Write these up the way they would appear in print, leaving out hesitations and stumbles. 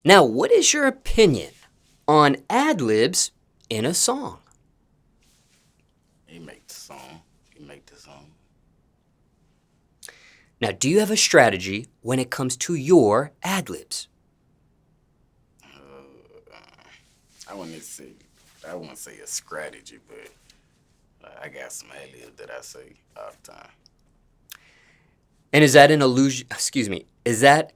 Now, what is your opinion on ad-libs in a song? He make the song. He make the song. Now, do you have a strategy when it comes to your ad-libs? I wouldn't say a strategy, but I got some ad-libs that I say all the time. And is that is that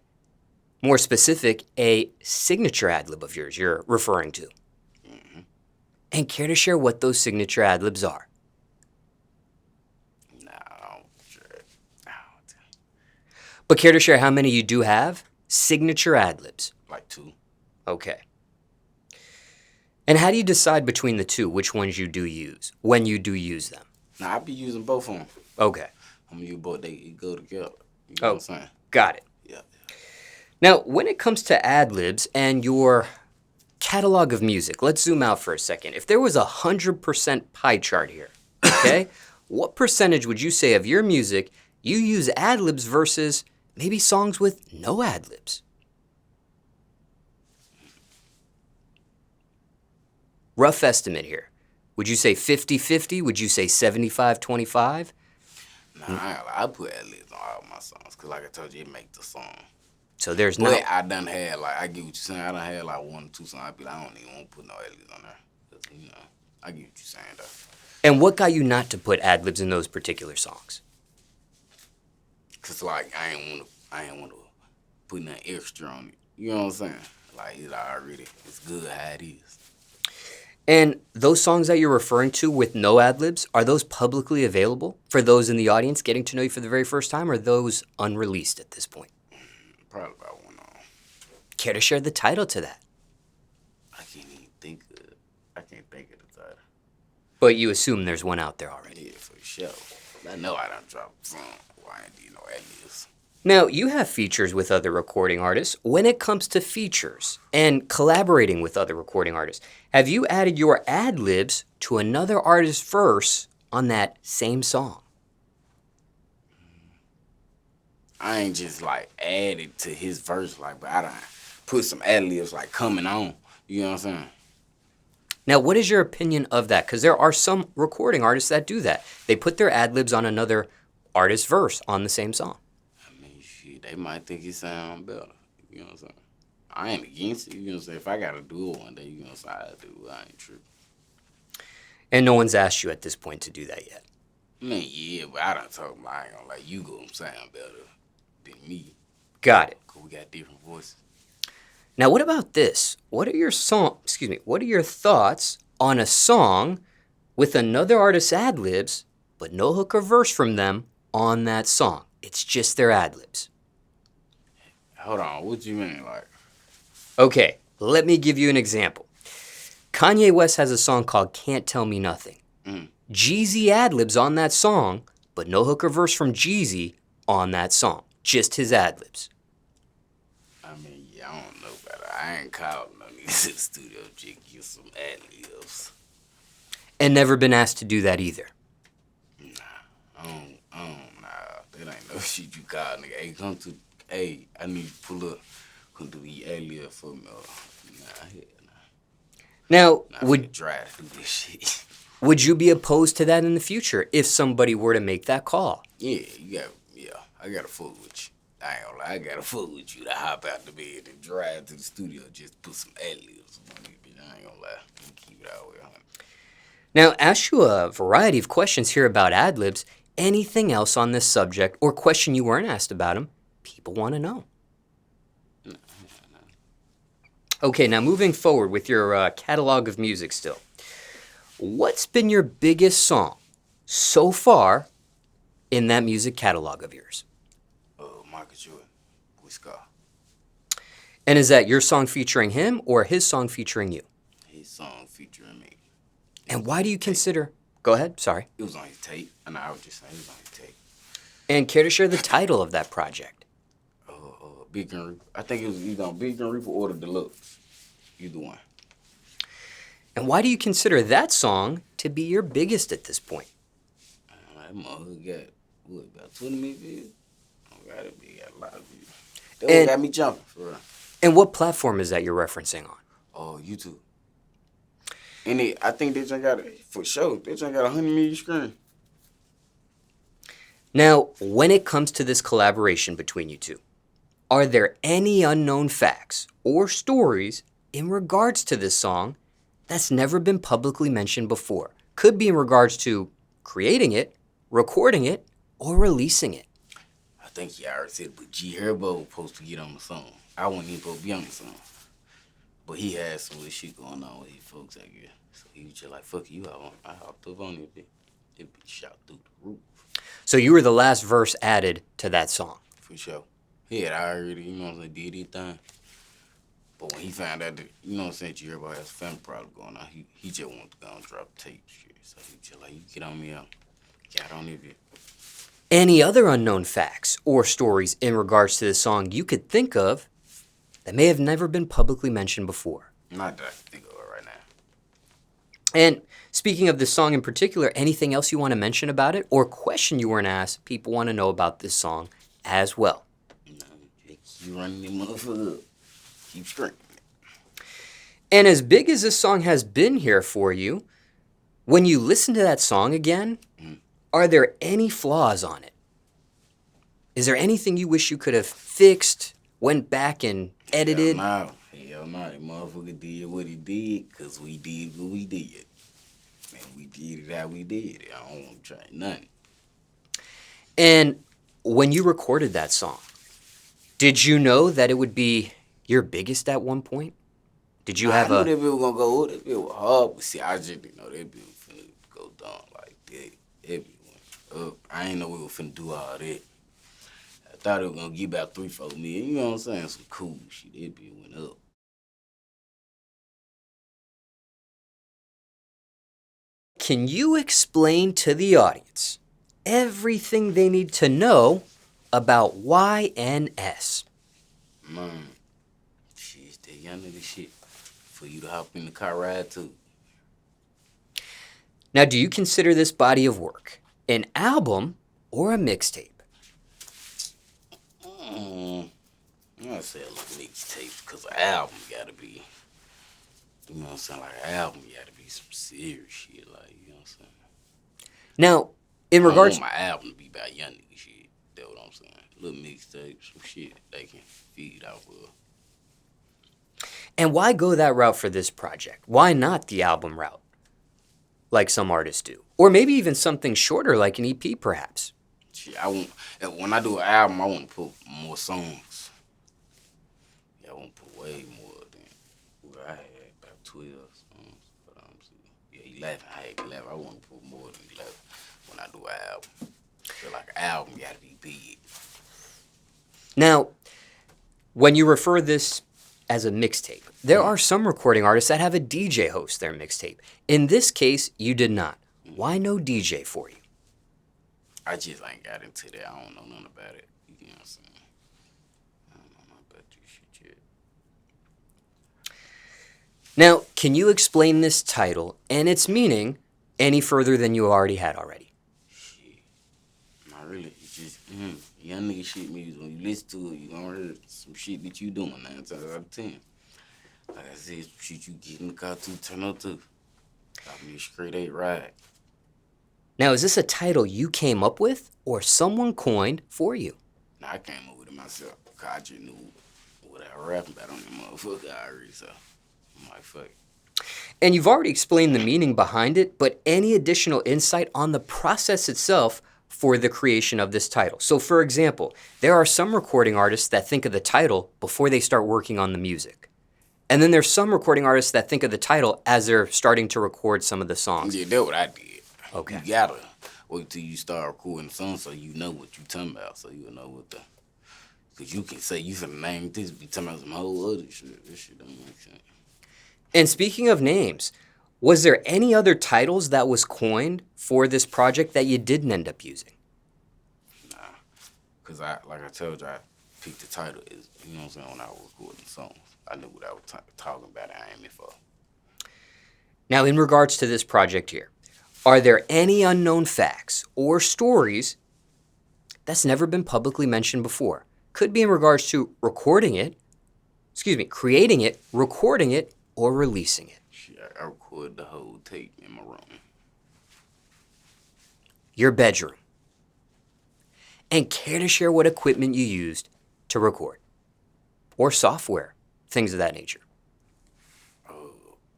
more specific a signature ad-lib of yours you're referring to? Mm-hmm. And care to share what those signature ad-libs are? No. But care to share how many you do have? Signature ad-libs. Like 2. Okay. And how do you decide between the two, which ones you do use, when you do use them? Nah, I be using both of them. Okay. I mean, they go together. You know what I'm saying? Got it. Yeah. Now, when it comes to ad-libs and your catalog of music, let's zoom out for a second. If there was 100% pie chart here, okay, what percentage would you say of your music you use ad-libs versus maybe songs with no ad-libs? Rough estimate here. Would you say 50-50? Would you say 75-25? Nah, I put ad-libs on all my songs, because like I told you, it make the song. So there's but no... I done had, like, I get what you're saying. I done had, like, 1 or 2 songs. I be like, I don't even want to put no ad-libs on there. Cause, you know, I get what you're saying, though. And what got you not to put ad-libs in those particular songs? Because, like, I ain't want to put nothing extra on it. You know what I'm saying? Like, it's good how it is. And those songs that you're referring to with no ad-libs, are those publicly available for those in the audience getting to know you for the very first time, or are those unreleased at this point? Probably about 1 on. Care to share the title to that? I can't even think of it. I can't think of the title. But you assume there's one out there already. Yeah, for sure. I know I done dropped some. Why ain't no ad-libs? Now, you have features with other recording artists. When it comes to features and collaborating with other recording artists, have you added your ad-libs to another artist's verse on that same song? I ain't just, like, added to his verse, like, but I done put some ad-libs, like, coming on. You know what I'm saying? Now, what is your opinion of that? Because there are some recording artists that do that. They put their ad-libs on another artist's verse on the same song. I mean, shit, they might think it sound better. You know what I'm saying? I ain't against it. You know what I'm saying? If I got to do it one day, you know what I'm saying? I do. I ain't tripping. And no one's asked you at this point to do that yet? I mean, yeah, but I done told them I ain't gonna let you go sound better than me. Got it. Cause we got different voices. Now, what about this? What are your thoughts on a song with another artist's ad-libs, but no hook or verse from them on that song? It's just their ad-libs. Hold on, what you mean, like? Okay, let me give you an example. Kanye West has a song called Can't Tell Me Nothing. Jeezy ad-libs on that song, but no hook or verse from Jeezy on that song. Just his ad-libs. I mean, yeah, I don't know about it. I ain't called no niggas in the studio just get some ad-libs. And never been asked to do that either. Nah, that ain't no shit you call, nigga. Hey, I need to pull up, come do the ad-lib for me. Now, would try to do this shit. Would you be opposed to that in the future if somebody were to make that call? Yeah, I gotta fuck with you. I ain't gonna lie, I gotta fuck with you to hop out the bed and drive to the studio just put some ad-libs on it, bitch. I ain't gonna lie. Keep it all the way on. Now, ask you a variety of questions here about ad-libs. Anything else on this subject or question you weren't asked about them, people want to know. No. Okay, now moving forward with your catalog of music still. What's been your biggest song so far in that music catalog of yours? Michael Jordan with Scarr. And is that your song featuring him or his song featuring you? His song featuring me. And why do you consider... Go ahead, sorry. It was on his tape. And I was just saying it was on his tape. And care to share the title of that project? Big Gun Reaper. I think it was either on Big Gun Reaper or The Deluxe. Either one. And why do you consider that song to be your biggest at this point? That motherfucker got, about 20 million views? Oh, God, it got a lot of views. That got me jumping, for real. And what platform is that you're referencing on? Oh, YouTube. And I think they just got it for sure. They just got 100 million screens. Now, when it comes to this collaboration between you two, are there any unknown facts or stories in regards to this song that's never been publicly mentioned before? Could be in regards to creating it, recording it, or releasing it. I think you already said, but Herbo was supposed to get on the song. I wasn't even supposed to be on the song. But he had some little shit going on with his folks, I guess. So he was just like, fuck you, I hopped up on it. It be shot through the roof. So you were the last verse added to that song. For sure. He had already, you know what I'm saying, did his thing. But when he found out that, you know what I'm saying, everybody has a family problem going on, he just wanted to go and drop the tape shit. So he just like, you get on me out. Got on it, bit. Any other unknown facts or stories in regards to this song you could think of that may have never been publicly mentioned before? Not that I can think of it right now. And speaking of this song in particular, anything else you want to mention about it or question you weren't asked, people want to know about this song as well? No, just keep running them motherfucker up. Keep screaming. And as big as this song has been here for you, when you listen to that song again, are there any flaws on it? Is there anything you wish you could have fixed, went back and edited? Hell no. That motherfucker did what he did because we did what we did. And we did it how we did it. I don't want to try nothing. And when you recorded that song, did you know that it would be your biggest at one point? Did you have I knew that bill was going to go, that bill was hard, but see, I just didn't know that bill was finna go down like that. That bill went up. I ain't know we were finna do all that. I thought it was going to give about 3-4 million. You know what I'm saying? Some cool shit. That bill went up. Can you explain to the audience everything they need to know about Y.N.S? Man, shit, that young nigga shit for you to hop in the car ride too. Now, do you consider this body of work an album or a mixtape? I say a little mixtape because an album gotta be, you know what I'm saying? Like an album gotta be some serious shit, like, you know what I'm saying? Now, in regards, I want my album to be about young nigga shit. That's what I'm saying. Little mixtape, some shit they can feed off of. and why go that route for this project? Why not the album route, like some artists do? Or maybe even something shorter, like an EP, perhaps? Shit, when I do an album, I want to put more songs. Yeah, I want to put way more than what I had, about 12 songs. But, yeah, 11. I had 11. I want to put more than 11 when I do an album. I feel like an album got to be big. Now, when you refer this as a mixtape, there are some recording artists that have a DJ host their mixtape. In this case, you did not. Why no DJ for you? I just ain't got into that. I don't know nothing about it. You know what I'm saying? I don't know nothing about this shit yet. Now, can you explain this title and its meaning any further than you already had already? Shit. Not really. It's just, young nigga shit music. When you listen to it, you gonna hear some shit that you doing 9 times out of 10. Like I said, some shit you get in the car to, turn up to. Got me a straight 8 ride. Now, is this a title you came up with or someone coined for you? Now, I came up with it myself. Cause I just knew what I was rapping about on that motherfucker already, so I'm like, fuck it. And you've already explained the meaning behind it, but any additional insight on the process itself for the creation of this title? So, for example, there are some recording artists that think of the title before they start working on the music. And then there's some recording artists that think of the title as they're starting to record some of the songs. Yeah, that's what I did. Okay. You gotta wait till you start recording the song so you know what you talking about, so you'll know what the... Because you can say you finna name this, be talking about some whole other shit. This shit don't make sense. And speaking of names, was there any other titles that was coined for this project that you didn't end up using? Nah, because like I told you, I picked the title, is you know what I'm saying, when I was recording songs. I knew what I was talking about, I ain't for. Now, in regards to this project here, are there any unknown facts or stories that's never been publicly mentioned before? Could be in regards to recording it, creating it, recording it, or releasing it? Shit, I record the whole tape in my room. Your bedroom. And care to share what equipment you used to record? Or software, things of that nature.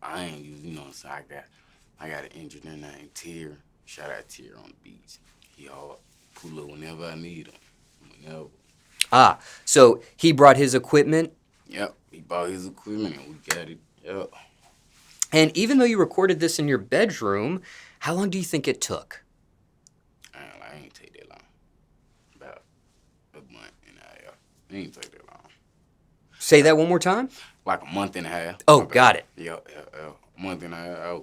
I ain't use, you know what I'm saying? I got an engineer named Tier. Shout out Tier on the beats. He all pull up whenever I need him. Whenever. Ah, so he brought his equipment. Yep, he bought his equipment and we got it. Yep. And even though you recorded this in your bedroom, how long do you think it took? I ain't take that long. About a month and a half. It ain't take that long. Say that one more time. Like a month and a half. Oh, got it. Yeah. A month and a half.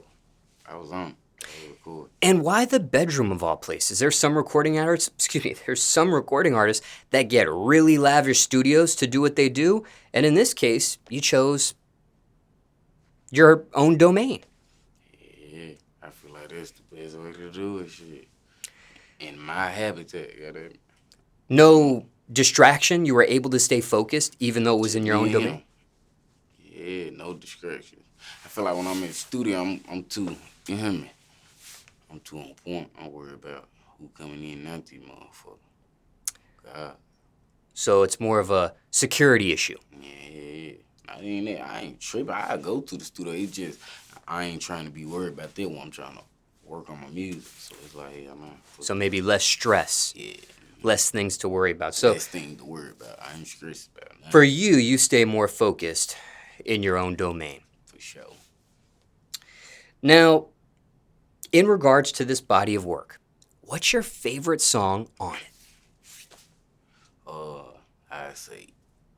I was on. I was recording. And why the bedroom of all places? There's some recording artists, there's some recording artists that get really lavish studios to do what they do. And in this case, you chose your own domain. Yeah, I feel like that's the best way to do it, shit. In my habitat, goddamn. No distraction. You were able to stay focused even though it was in your own domain. Yeah, no distractions. I feel like when I'm in the studio, I'm too, you hear me? I'm too on point. I don't worry about who coming in and out these motherfuckers. God. So it's more of a security issue. Yeah. I ain't tripping. I go to the studio. It's just, I ain't trying to be worried about that one. I'm trying to work on my music. So it's like, yeah, man. So maybe less stress. Yeah. Less things to worry about. So less things to worry about. I ain't stressed about nothing. For you stay more focused in your own domain. For sure. Now, in regards to this body of work, what's your favorite song on it? I say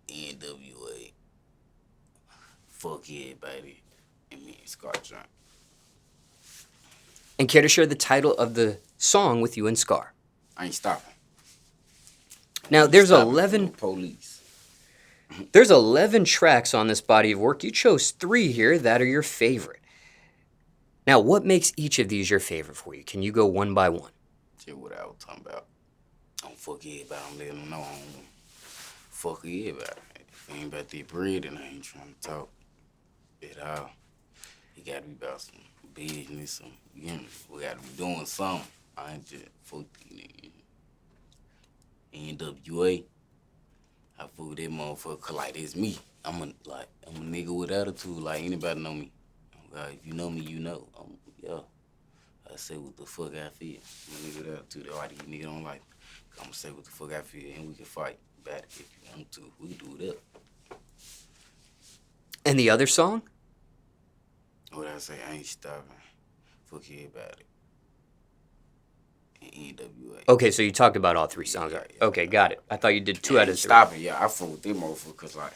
NWA. Fuck everybody. And me and Scarr joint. And care to share the title of the song with you and Scarr? I ain't stopping. Now, there's 11 police. There's 11 tracks on this body of work. You chose 3 here that are your favorite. Now, what makes each of these your favorite for you? Can you go one by one? Just what I was talking about. Don't fuck everybody. I'm letting them know I don't fuck everybody. If it ain't about that bread, and I ain't trying to talk at all. It gotta be about some business, some, you know, we gotta be doing something. I ain't just fuck these niggas. NWA. I fuck with that motherfucker 'cause like it's me. I'm a nigga with attitude, like anybody know me. If you know me, you know. Yeah. I say what the fuck I feel. I'm a nigga with attitude. All these niggas don't like me. I'ma say what the fuck I feel and we can fight about it if you want to. We can do it up. And the other song? What I say, I ain't stopping. Fuck everybody. And NWA. Okay, so you talked about all 3 songs. Yeah. Okay, got it. I thought you did 2 out of 3. Stopping, yeah. I fuck with them motherfuckers 'cause like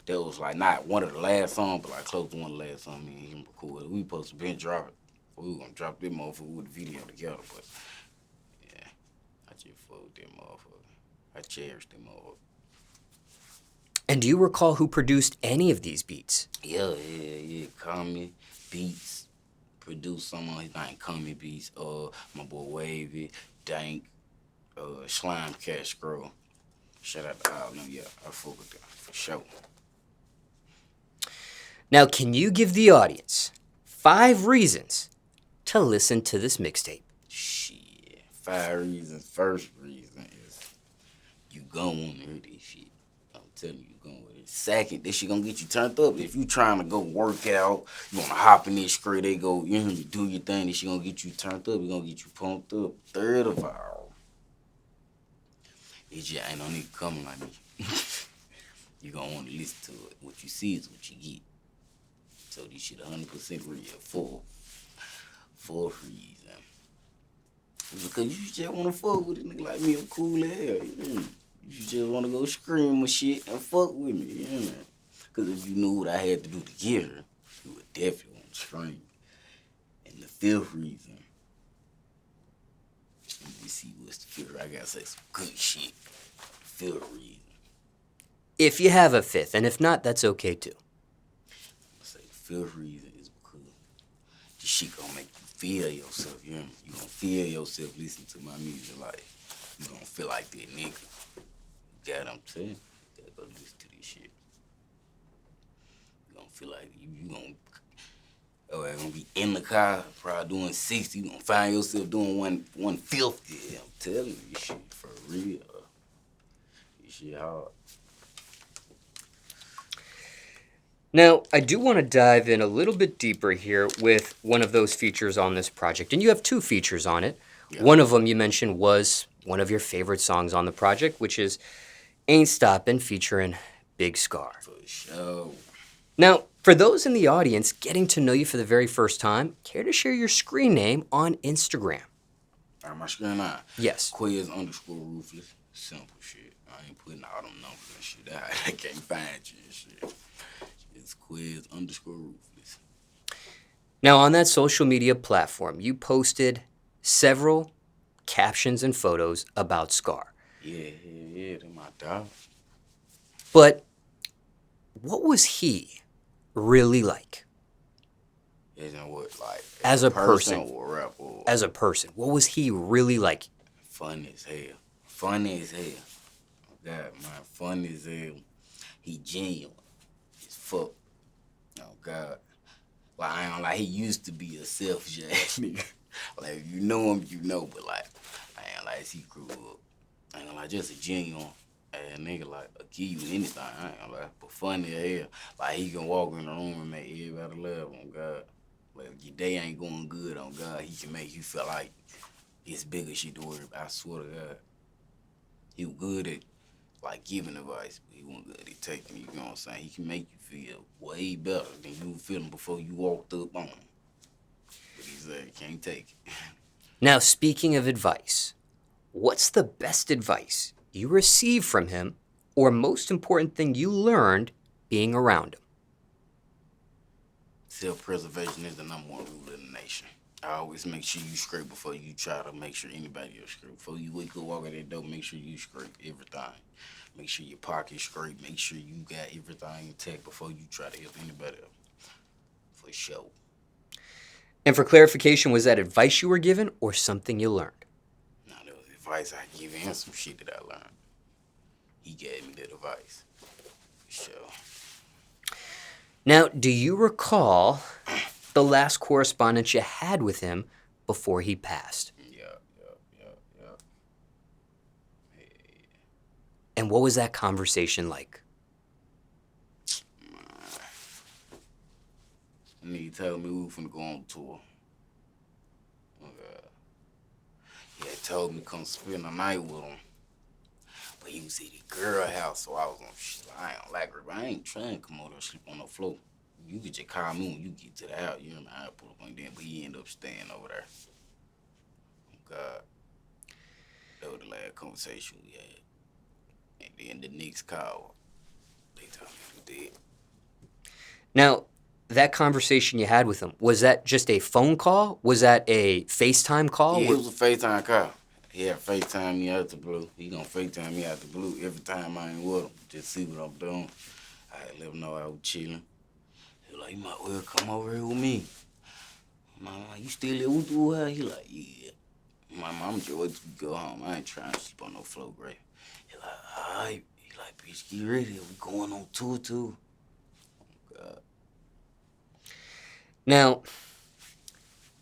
that was like not one of the last songs, but like close to one of the last songs me and him recorded. We supposed to been dropping. We were gonna drop them motherfucker with the video together, but yeah, I just fuck with them motherfucker. I cherish them motherfucker. And do you recall who produced any of these beats? Yeah. Kami Beats produced some of his name, Kami Beats. My boy Wavy, Dank, Slime Cat Scroll. Shout out to all of them. Yeah, I fuck with them for sure. Now, can you give the audience 5 reasons to listen to this mixtape? Shit, 5 reasons. First reason is you gon' wanna hear this shit. I'm telling you, gon' with it. Second, this shit gonna get you turned up. If you trying to go work out, you wanna hop in this straight, they go, you know, do your thing, this shit gonna get you turned up, it gonna get you pumped up. Third of all, it just ain't no nigga coming like me. You gonna wanna listen to it. What you see is what you get. So this shit 100% real, full reason. Because you just wanna fuck with a nigga like me, I'm cool as hell, you know? You just wanna go scream and shit and fuck with me, you know? Because if you knew what I had to do to get her, you would definitely want to scream. And the 5th reason, let me see what's the 5th. I gotta say some good shit. 5th reason. If you have a 5th, and if not, that's okay too. The 5th reason is because this shit gonna make you feel yourself, you know? You gonna feel yourself listening to my music, like, you gonna feel like that nigga. God, I'm telling you, gotta go listen to this shit. feel like you gonna be in the car, probably doing 60. You gonna find yourself doing 150. Yeah, I'm telling you, this shit for real. This shit hard. Now, I do want to dive in a little bit deeper here with one of those features on this project. And you have two features on it. Yeah. One of them you mentioned was one of your favorite songs on the project, which is Ain't Stoppin' featuring Big Scarr. For sure. Now, for those in the audience getting to know you for the very first time, care to share your screen name on Instagram? My screen on? Yes. Quezz_Ruthless. Simple shit. I ain't putting all them numbers and shit. I can't find you and shit. It's Quezz_Ruthless. Now, on that social media platform, you posted several captions and photos about Scarr. Yeah, they're my dog. But what was he really like? Isn't what, like, As a person. Or rap or As a person, what was he really like? funny as hell. Funny as hell. Oh God, man, funny as hell. He genuine as fuck. Oh God. Like, I ain't gonna lie, he used to be a selfish ass nigga. Like, if you know him, you know, but like, I ain't gonna lie, as he grew up, I ain't gonna lie, just a genuine ass nigga, like, a give you anything, I ain't gonna lie, but funny as hell. Like, he can walk in the room and make everybody laugh, on God. Like, if your day ain't going good, on God, he can make you feel like it's bigger shit to worry about, I swear to God. He was good at, like, giving advice, but he wasn't good at taking, you know what I'm saying? He can make you feel way better than you were feeling before you walked up on him. But he said, can't take it. Now, speaking of advice, what's the best advice you received from him, or most important thing you learned being around him? Self-preservation is the #1 rule of the nation. I always make sure you scrape before you try to make sure anybody else scrape. Before you wake up, walk out that door, make sure you scrape everything. Make sure your pocket's scrape. Make sure you got everything intact before you try to help anybody else. For sure. And for clarification, was that advice you were given or something you learned? Now, there was advice I give him, some shit that I learned. He gave me that advice. For sure. Now, do you recall the last correspondence you had with him before he passed? Yeah. And what was that conversation like? Nigga told me we were finna go on tour. He had told me come spend the night with him. But he was at the girl house, so I was on shit. Like, I ain't like her, but I ain't trying to come over there and sleep on the floor. You could just call me when you get to the house. You know what I mean? I pull up on them, but he ended up staying over there. Oh, God. That was the last conversation we had. And then the next call, they told me he was dead. Now, that conversation you had with him, was that just a phone call? Was that a FaceTime call? Yeah, it was a FaceTime call. He had FaceTime me out the blue. He gonna FaceTime me out the blue every time I ain't with him. Just see what I'm doing. I had let him know I was chilling. He was like, you might well come over here with me. My mom, you still live with the He like, yeah. My mom just wait till we go home. I ain't trying to sleep on no floor grave. He like, all right. He like, bitch, get ready. We going on tour too. Oh, God. Now,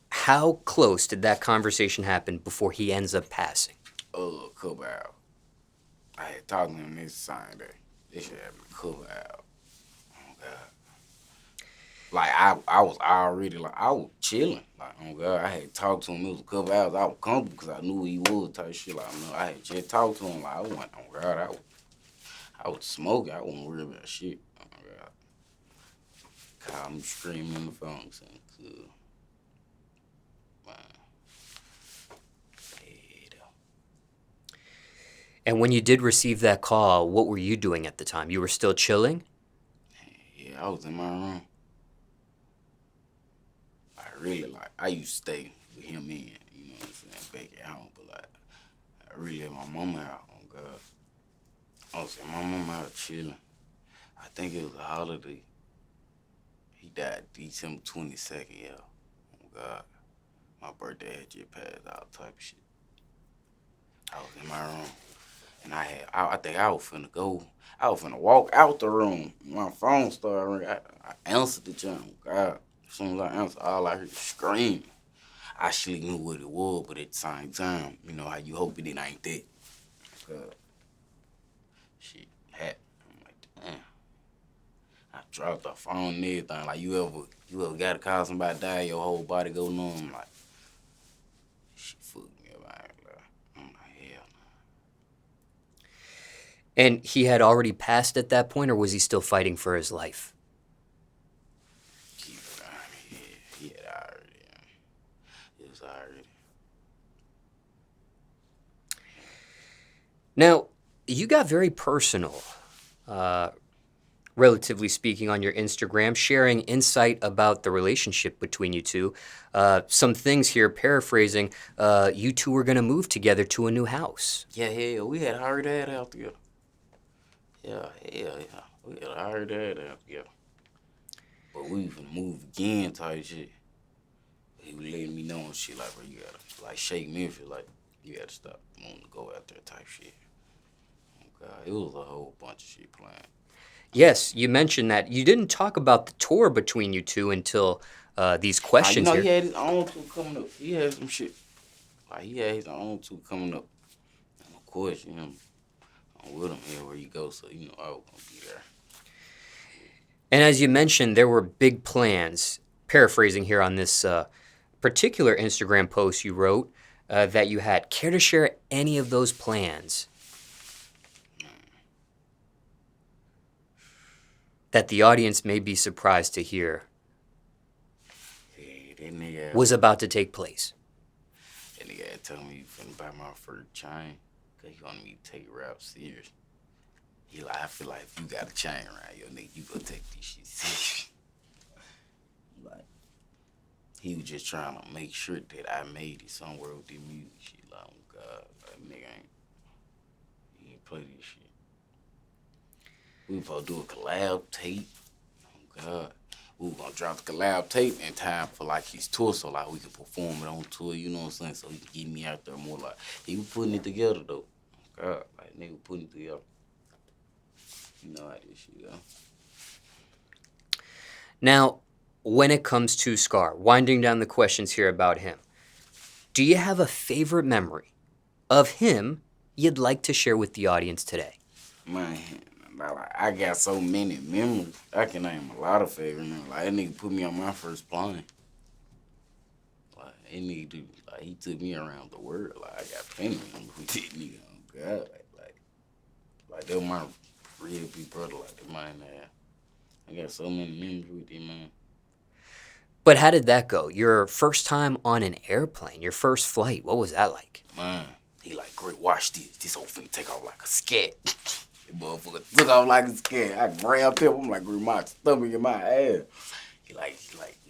how close did that conversation happen before he ends up passing? A couple hours. I had talked to him this same day. This shit happened a couple hours. Oh, God. Like, I was already, like, I was chilling. Like, oh, God, I had talked to him. It was a couple hours. I was comfortable because I knew who he was type shit. Like, I had just talked to him. Like, I went, oh, God, I was smoking. I wasn't worried about shit. Oh, God. Call me screaming on the phone saying, cool. Man. And when you did receive that call, what were you doing at the time? You were still chilling? Yeah, I was in my room. I used to stay with him in, you know what I'm saying, back at home, but like, I really let my mama out, oh God. I was in my mama out chilling. I think it was a holiday. He died December 22nd, yeah. Oh God. My birthday had just passed, all type of shit. I was in my room. And I think I was finna go. I was finna walk out the room. My phone started ringing. I answered the channel. God, as soon as I answered, all I heard was scream. I actually knew what it was, but at the same time, you know how you hope it ain't that. Shit happened. I'm like, damn. I dropped the phone and everything. Like you ever gotta call somebody die, your whole body go numb. Like, shit fucked me up. I'm like, hell no. And he had already passed at that point, or was he still fighting for his life? Keep it on. Yeah, he had already. It was already. Now, you got very personal, relatively speaking, on your Instagram, sharing insight about the relationship between you two. Some things here, paraphrasing, you two were going to move together to a new house. Yeah, hell, we had already had out together. Yeah. We had already had out together. But we even move again type shit. He was letting me know and shit like, bro, you gotta like shake Memphis, like you gotta stop wanting to go out there type shit. Oh God, it was a whole bunch of shit planned. Yes, you mentioned that. You didn't talk about the tour between you two until these questions You know, here. he had his own tour coming up. He had some shit. Like he had his own tour coming up. And of course, you know, I'm with him everywhere he goes, so you know I was gonna be there. And as you mentioned, there were big plans, paraphrasing here on this particular Instagram post you wrote, that you had. Care to share any of those plans that the audience may be surprised to hear Yeah, that nigga was about to take place? That nigga had told me he finna buy my first chain, cause he wanted me to take rap serious. He like, I feel like if you got a chain around your neck, you gonna take this shit serious. Like, he was just trying to make sure that I made it somewhere with the music shit. Like, oh God, like, nigga he ain't play this shit. We was supposed to do a collab tape. Oh God. We were gonna drop the collab tape in time for like his tour, so like we could perform it on tour, you know what I'm saying? So he could get me out there more. Like he was putting it together though. Oh God, like nigga putting it together. You know how this shit go. Now, when it comes to Scarr, winding down the questions here about him, do you have a favorite memory of him you'd like to share with the audience today? Man, like, I got so many memories. I can name a lot of favorite memories. Like that nigga put me on my first plane. Like that nigga do, like he took me around the world. Like I got plenty of memories with that nigga. Oh God, like that was my real big brother. Like that man. I got so many memories with him, man. But how did that go? Your first time on an airplane, your first flight, what was that like? Man, he like, great, watch this. This whole thing take off like a scat. That motherfucker took off like a scat. I grabbed him. I'm like, great, my stomach in my ass. He like,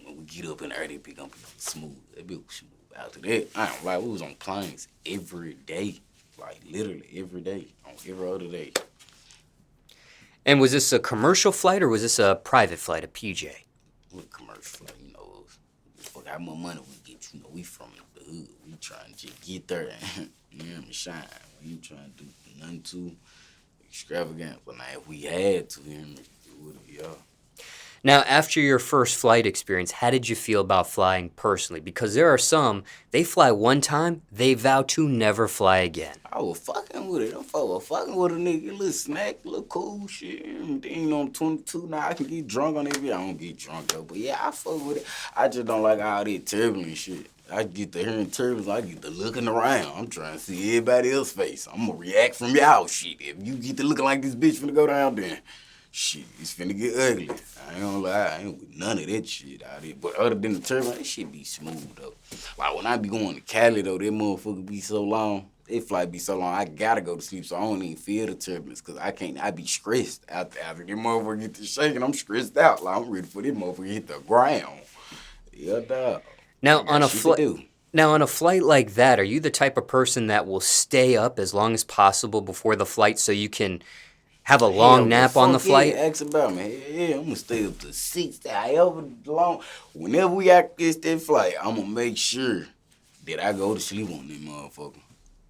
when we get up in the air, that bitch gonna be smooth. That bitch was smooth. After that, I don't lie, we was on planes every day. Like, literally every day. On every other day. And was this a commercial flight or was this a private flight, a PJ? We commercial, like, you know, fuck how much money we get, you know, we from the hood. We trying to just get there and, you know, shine. We ain't trying to do nothing too extravagant. But now if we had to, you know, it would be all. Now, after your first flight experience, how did you feel about flying personally? Because there are some, they fly one time, they vow to never fly again. I was fucking with it. I'm fucking with a nigga, a little snack, a little cool shit. And then, you know, I'm 22 now. I can get drunk on every. I don't get drunk though, but yeah, I fuck with it. I just don't like all that turbulent shit. I get to hearing turbulence, I get to looking around. I'm trying to see everybody else's face. I'm gonna react from y'all shit. If you get to looking like this bitch finna go down there, shit, it's finna get ugly. I ain't gonna lie, I ain't with none of that shit out there. But other than the turbulence, that shit be smooth though. Like when I be going to Cali though, that motherfucker be so long. That flight be so long, I gotta go to sleep, so I don't even feel the turbulence, cause I be stressed after that motherfucker get to shaking. I'm stressed out, like I'm ready for this motherfucker to hit the ground. Yeah, dog. Now on a flight like that, are you the type of person that will stay up as long as possible before the flight so you can have a long nap on the flight? Yeah, ask about me. Yeah, I'm gonna stay up to 6 however long. Whenever we get this flight, I'm gonna make sure that I go to sleep on that motherfucker.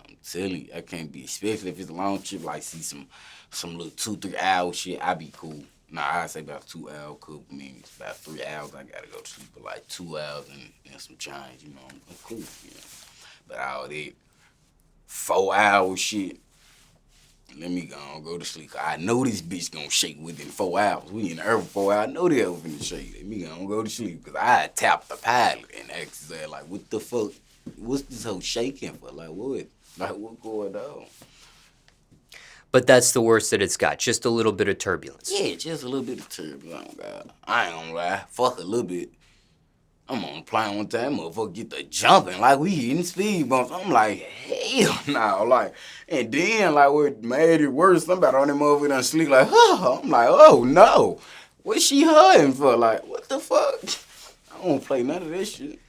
I'm silly. I can't be, especially if it's a long trip, like see some little 2-3 hour shit, I be cool. Nah, I say about 2 hours, cool. I mean, it's about 3 hours, I gotta go to sleep, but like 2 hours and some change, you know, I'm cool, you know. But all that 4 hour shit, let me go to sleep. I know this bitch gonna shake within 4 hours. We in the early 4 hours, I know they over finna shake. Let me go to sleep, cause I tapped the pilot and asked her, like, what the fuck, what's this whole shaking for? Like, what? Like, what going on? But that's the worst that it's got, just a little bit of turbulence. Yeah, just a little bit of turbulence. Oh, God. I ain't gonna lie. Fuck a little bit. I'm on the plane one time, motherfucker get the jumping like we hitting speed bumps. I'm like, hell no. Like, and then, like, what made it worse, somebody on that motherfucker done sleep like, huh. I'm like, oh, no. What's she hurting for? Like, what the fuck? I don't play none of that shit.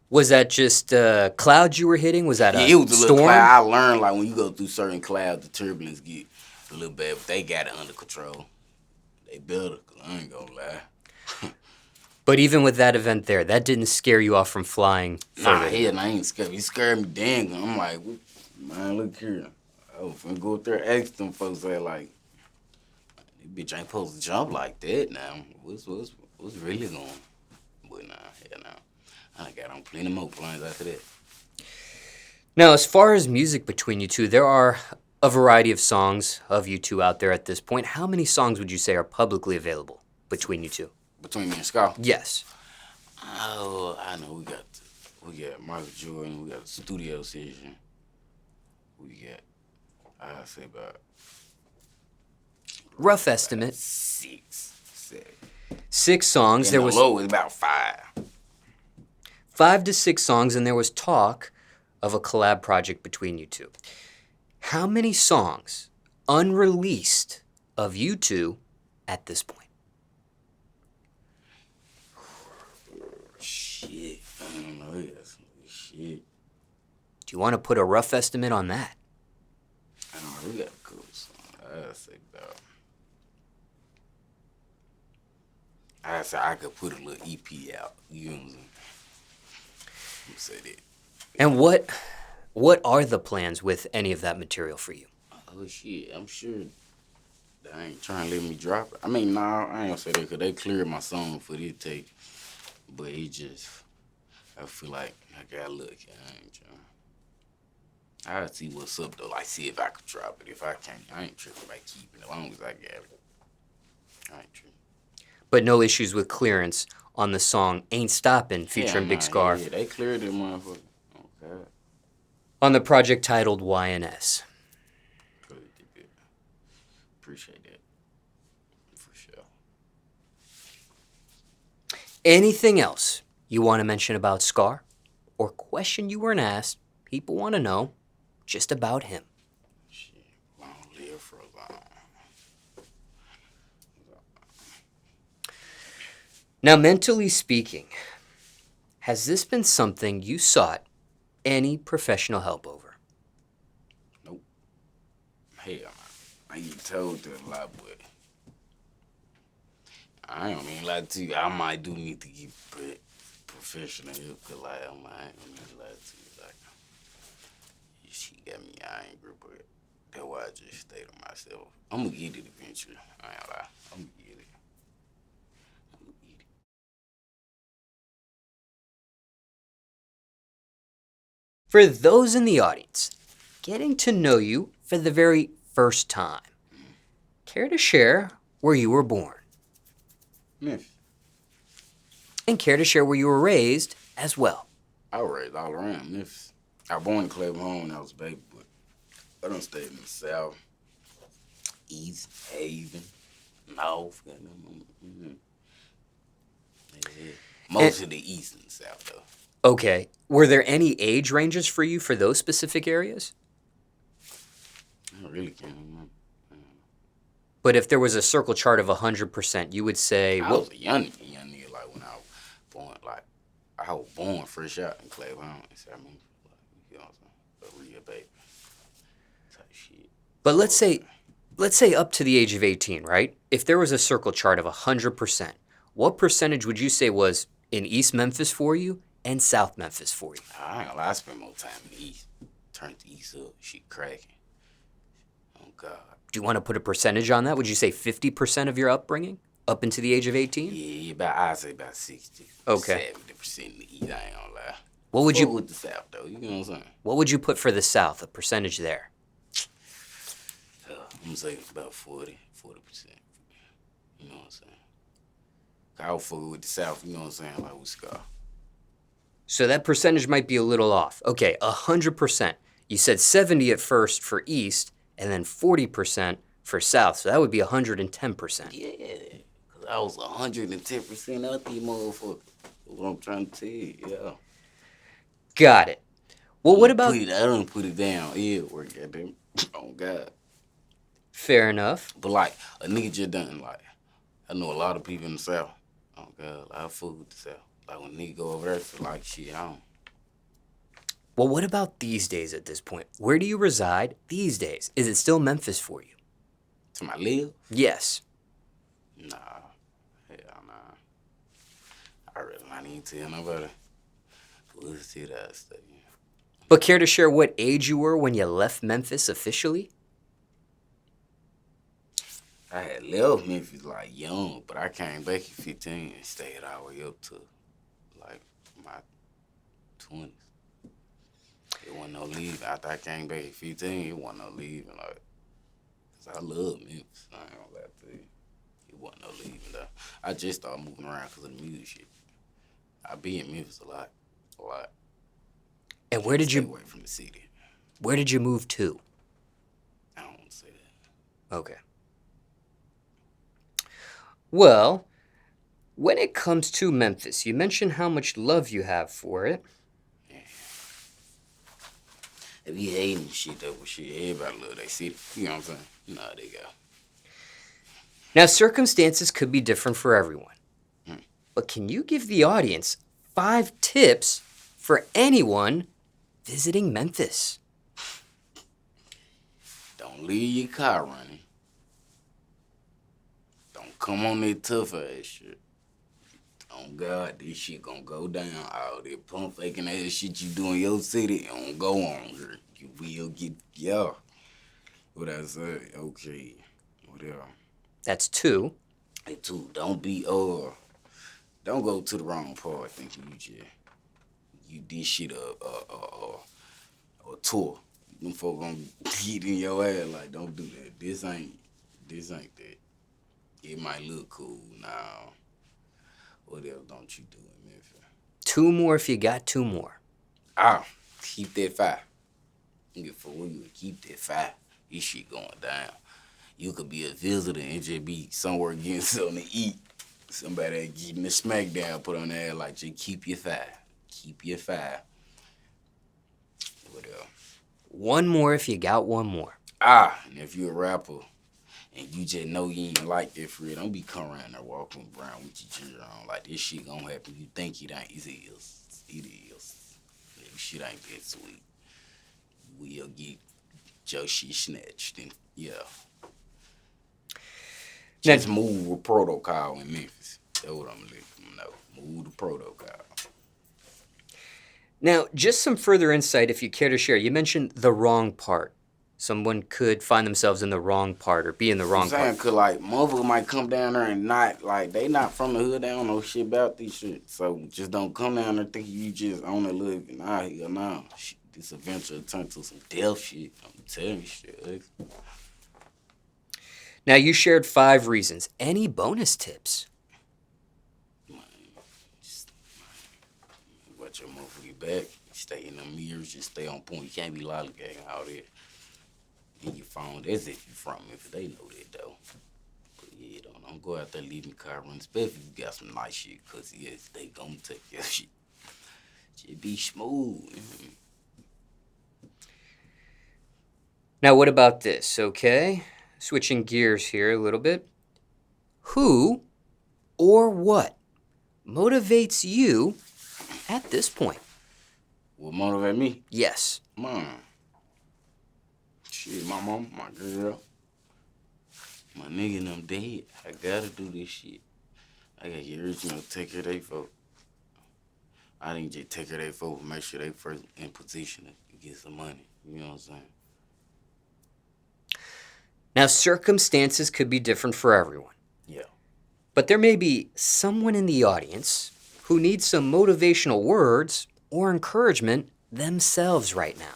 Was that just clouds you were hitting? Was that a it was a little storm? cloud. I learned, like, when you go through certain clouds, the turbulence get a little bad, but they got it under control. They better, because I ain't gonna lie. But even with that event there, that didn't scare you off from flying Nah, further? hell, I ain't scared. He scared me dang. I'm like, man, look here. I was finna go up there and ask them folks, like, this bitch ain't supposed to jump like that now. What's really going on? But nah, hell no. I got on plenty more planes after that. Now, as far as music between you two, there are a variety of songs of you two out there at this point. How many songs would you say are publicly available between you two? Between me and Scarr? Yes. Oh, I know. We got Michael Jordan. We got a studio session. We got, I'd say about... Rough estimate. 6, 7. 6 songs. And the low is about 5. 5 to 6 songs, and there was talk of a collab project between you two. How many songs unreleased of you two at this point? Shit, I don't know. Shit. Do you want to put a rough estimate on that? I don't know. We got a cool song. I'd say about... I'd say I could put a little EP out. You know what I'm saying? You say that. And what are the plans with any of that material for you? Oh, shit. I'm sure they ain't trying to let me drop it. I mean, nah, I ain't gonna say that because they cleared my song for this tape. But he just... I feel like I got lucky. I ain't trying. I'll see what's up, though. Like, see if I could drop it. If I can't, I ain't tripping about keeping it as long as I got it. I ain't tripping. But no issues with clearance on the song Ain't Stoppin' featuring Big Scarr. Yeah, they cleared that motherfucker. Okay. On the project titled Y.N.S. Good. Appreciate that. For sure. Anything else you want to mention about Scarr? Or question you weren't asked, people want to know just about him? Shit, long live for long. Now, mentally speaking, has this been something you sought any professional help over? Nope. Hell, I get told that a lot, but I don't mean lie to you. I might do need to get professional help, cause like I ain't gonna need lie to you. Like, she got me angry, but that's why I just stayed on myself. I'm gonna get it eventually. I ain't lie. I'm gonna get it. For those in the audience, getting to know you for the very first time, care to share where you were born? Memphis. And care to share where you were raised as well? I was raised all around Memphis. I was born in Cleveland when I was a baby, but I done stayed in the South, East, Haven, North. Most of the East and South, though. Okay. Were there any age ranges for you for those specific areas? I really can't remember. But if there was a circle chart of 100%, you would say... I was a young nigga, like, when I was born, like, I was born fresh out in Cleveland. I mean, like, you know what I'm saying? A real baby type shit. But let's say up to the age of 18, right? If there was a circle chart of 100%, what percentage would you say was in East Memphis for you and South Memphis for you? I ain't gonna lie, I spent more time in the East. Turned the East up. Shit cracking. Oh, God. Do you want to put a percentage on that? Would you say 50% of your upbringing up into the age of 18? Yeah, I'd say about 60, Okay. 70% in the East. I ain't gonna lie. What would you with the South though? You know what I'm saying? What would you put for the South? A percentage there? I'm gonna say about 40%. You know what I'm saying? I would fuck with the South. You know what I'm saying? Like with Scarr. So that percentage might be a little off. Okay, 100%. You said 70 at first for East, and then 40% for South. So that would be 110%. Yeah, cause I was 110% out these motherfuckers. That's what I'm trying to tell you. Yeah. Got it. Well, what about... I don't put it down. Yeah, work goddamn. Oh God. Fair enough. But like a nigga just done like I know a lot of people in the South. Oh God, I fuck with the South. Like when nigga go over there for like shit, I don't. Well, what about these days at this point? Where do you reside these days? Is it still Memphis for you? To my live? Yes. Nah. Hell nah. I really not even tell nobody. We'll see that stuff. But care to share what age you were when you left Memphis officially? I had left Memphis like young, but I came back at 15 and stayed all the way up to like my 20s. It wasn't no leaving. After I came back at 15, it wasn't no leaving. Like, cause I love Memphis. I ain't gonna lie to you. It wasn't no leaving though. I just started moving around cause of the music shit. I be in Memphis a lot. And where did Stay you... away from the city. Where did you move to? I don't want to say that. Okay. Well, when it comes to Memphis, you mentioned how much love you have for it. Yeah. If you hating shit though, with shit, everybody love their city. You know what I'm saying? You know how they go. Now, circumstances could be different for everyone. But can you give the audience 5 tips for anyone visiting Memphis? Don't leave your car running. Don't come on that tough ass shit. Oh God, this shit gonna go down. All that pump faking ass shit you do in your city, it don't go on here. You will get, yeah. What I say? Okay. Whatever. That's 2. Hey, 2, don't go to the wrong part thinking you did shit a tour. Them folk gonna get in your ass like, don't do that. This ain't that. It might look cool now. What else don't you do in Memphis? 2 more if you got 2 more. Keep that fire. For you keep that fire. This shit going down. You could be a visitor and just be somewhere getting something to eat. Somebody getting the smackdown put on there like, just keep your fire. Keep your fire. What else? 1 more if you got 1 more. And if you're a rapper and you just know you ain't like that for real, don't be coming around there walking around with your gear on like this shit gonna happen. You think it ain't, it is. It is. This shit ain't that sweet. We'll get your shit snatched and yeah. Just move with protocol in Memphis. That's what I'm gonna let them know. Move the protocol. Now, just some further insight if you care to share. You mentioned the wrong part. Someone could find themselves in the wrong part or be in the wrong part. Cause like motherfucker might come down there and not like they not from the hood. They don't know shit about this shit. So just don't come down there thinking you just on the look and out here. Nah, shit, this eventually turn to some death shit. I'm telling you shit. Now, you shared 5 reasons. Any bonus tips? Watch your motherfucker back. Stay in the mirrors. Just stay on point. You can't be lollygagging out there. In your phone. That's if you from Memphis. They know that though. But yeah, don't go out there leaving the car running. Especially if you got some nice shit. Cause yes, they gonna take your shit. Just be smooth. Now, what about this, okay? Switching gears here a little bit. Who or what motivates you at this point? What motivate me? Yes. Mom. Shit, my mom, my girl. My nigga and them dead. I gotta do this shit. I gotta get original take care of they folk. I didn't just take care of they folk, make sure they first in position to get some money. You know what I'm saying? Now, circumstances could be different for everyone, Yeah. but there may be someone in the audience who needs some motivational words or encouragement themselves right now.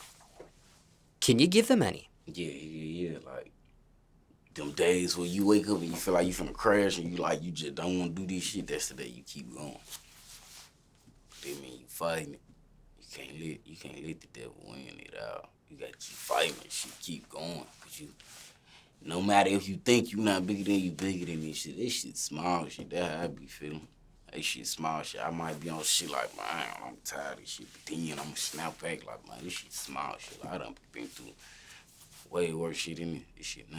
Can you give them any? Yeah. Like, them days where you wake up and you feel like you finna crash and you just don't want to do this shit, that's the day you keep going. That mean you fighting it. You can't let the devil win it out. You gotta keep fighting it shit, keep going. Cause you, no matter if you think you not bigger than you, bigger than this shit. This shit small shit. That's how I be feeling. That shit small shit. I might be on shit like, man, I'm tired of this shit. But then I'm gonna snap back like, man, this shit small shit. Like, I done been through way worse shit than this shit now.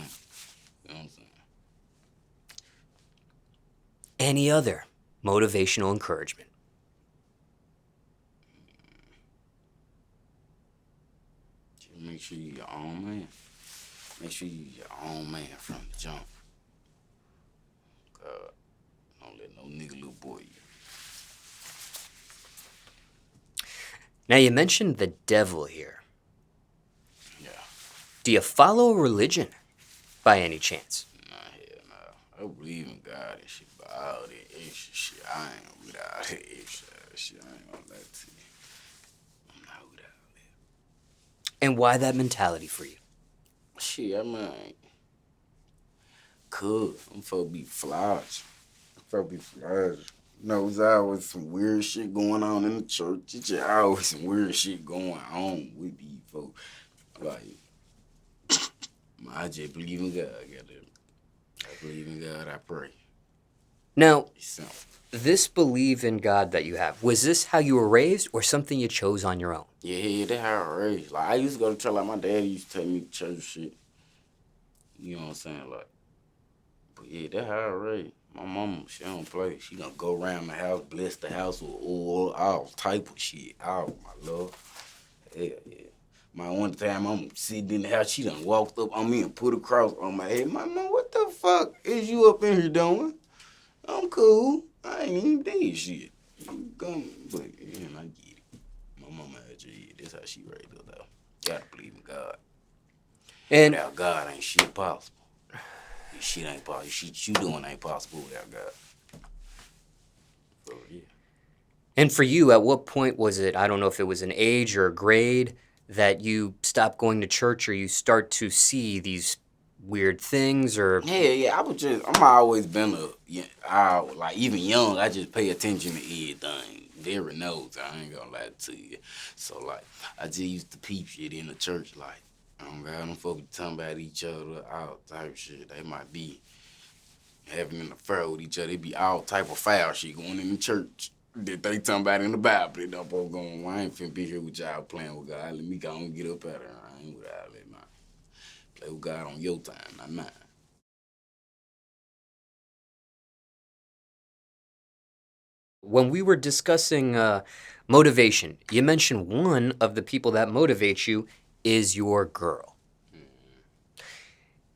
You know what I'm saying? Any other motivational encouragement? Just make sure you your own man. Make sure you your own man from the jump. God, don't let no nigga little boy you. Now, you mentioned the devil here. Yeah. Do you follow a religion by any chance? Nah, hell nah. I believe in God and shit, but all that extra shit, I ain't with all that extra shit. I ain't gonna lie to you. I'm not with all that. And why that mentality for you? Shit, I mean, I'm supposed to be flies. I'm supposed to be flies. You know, there's always some weird shit going on in the church. It's just always some weird shit going on with these folks. Like, I just believe in God, goddamn. I believe in God, I pray. Now, It's simple. this belief in God that you have, was this how you were raised or something you chose on your own? Yeah, that's how I raised. Like, I used to go to church, like, my dad used to take me to church shit. You know what I'm saying? Like, but yeah, that's how I raised. My mama, she don't play. She gonna go around the house, bless the house with oil, all type of shit. Oh, my love. Hell yeah. My one time I'm sitting in the house, she done walked up on me and put a cross on my head. My mom, what the fuck is you up in here doing? I'm cool. I ain't even did shit. You come, but yeah, I get it. My mama had you. Yeah, that's how she raised us though. Gotta believe in God. And Without God, ain't shit possible. This shit ain't possible. Shit you doing ain't possible without God. So yeah. and for you, at what point was it, I don't know if it was an age or a grade, that you stopped going to church or you start to see these weird things or... Yeah, I'm always been like even young, I just pay attention to everything. Very knows, I ain't gonna lie to you. So like, I just used to peep shit in the church, like, oh God, them folks talking about each other, all type of shit. They might be having an affair with each other. It be all type of foul shit going in the church that they talking about in the Bible. They don't both going, well, I ain't finna be here with y'all playing with God. Let me go and get up out of here. I ain't with all that, man. Play with God on your time, not mine. When we were discussing motivation, you mentioned one of the people that motivates you is your girl.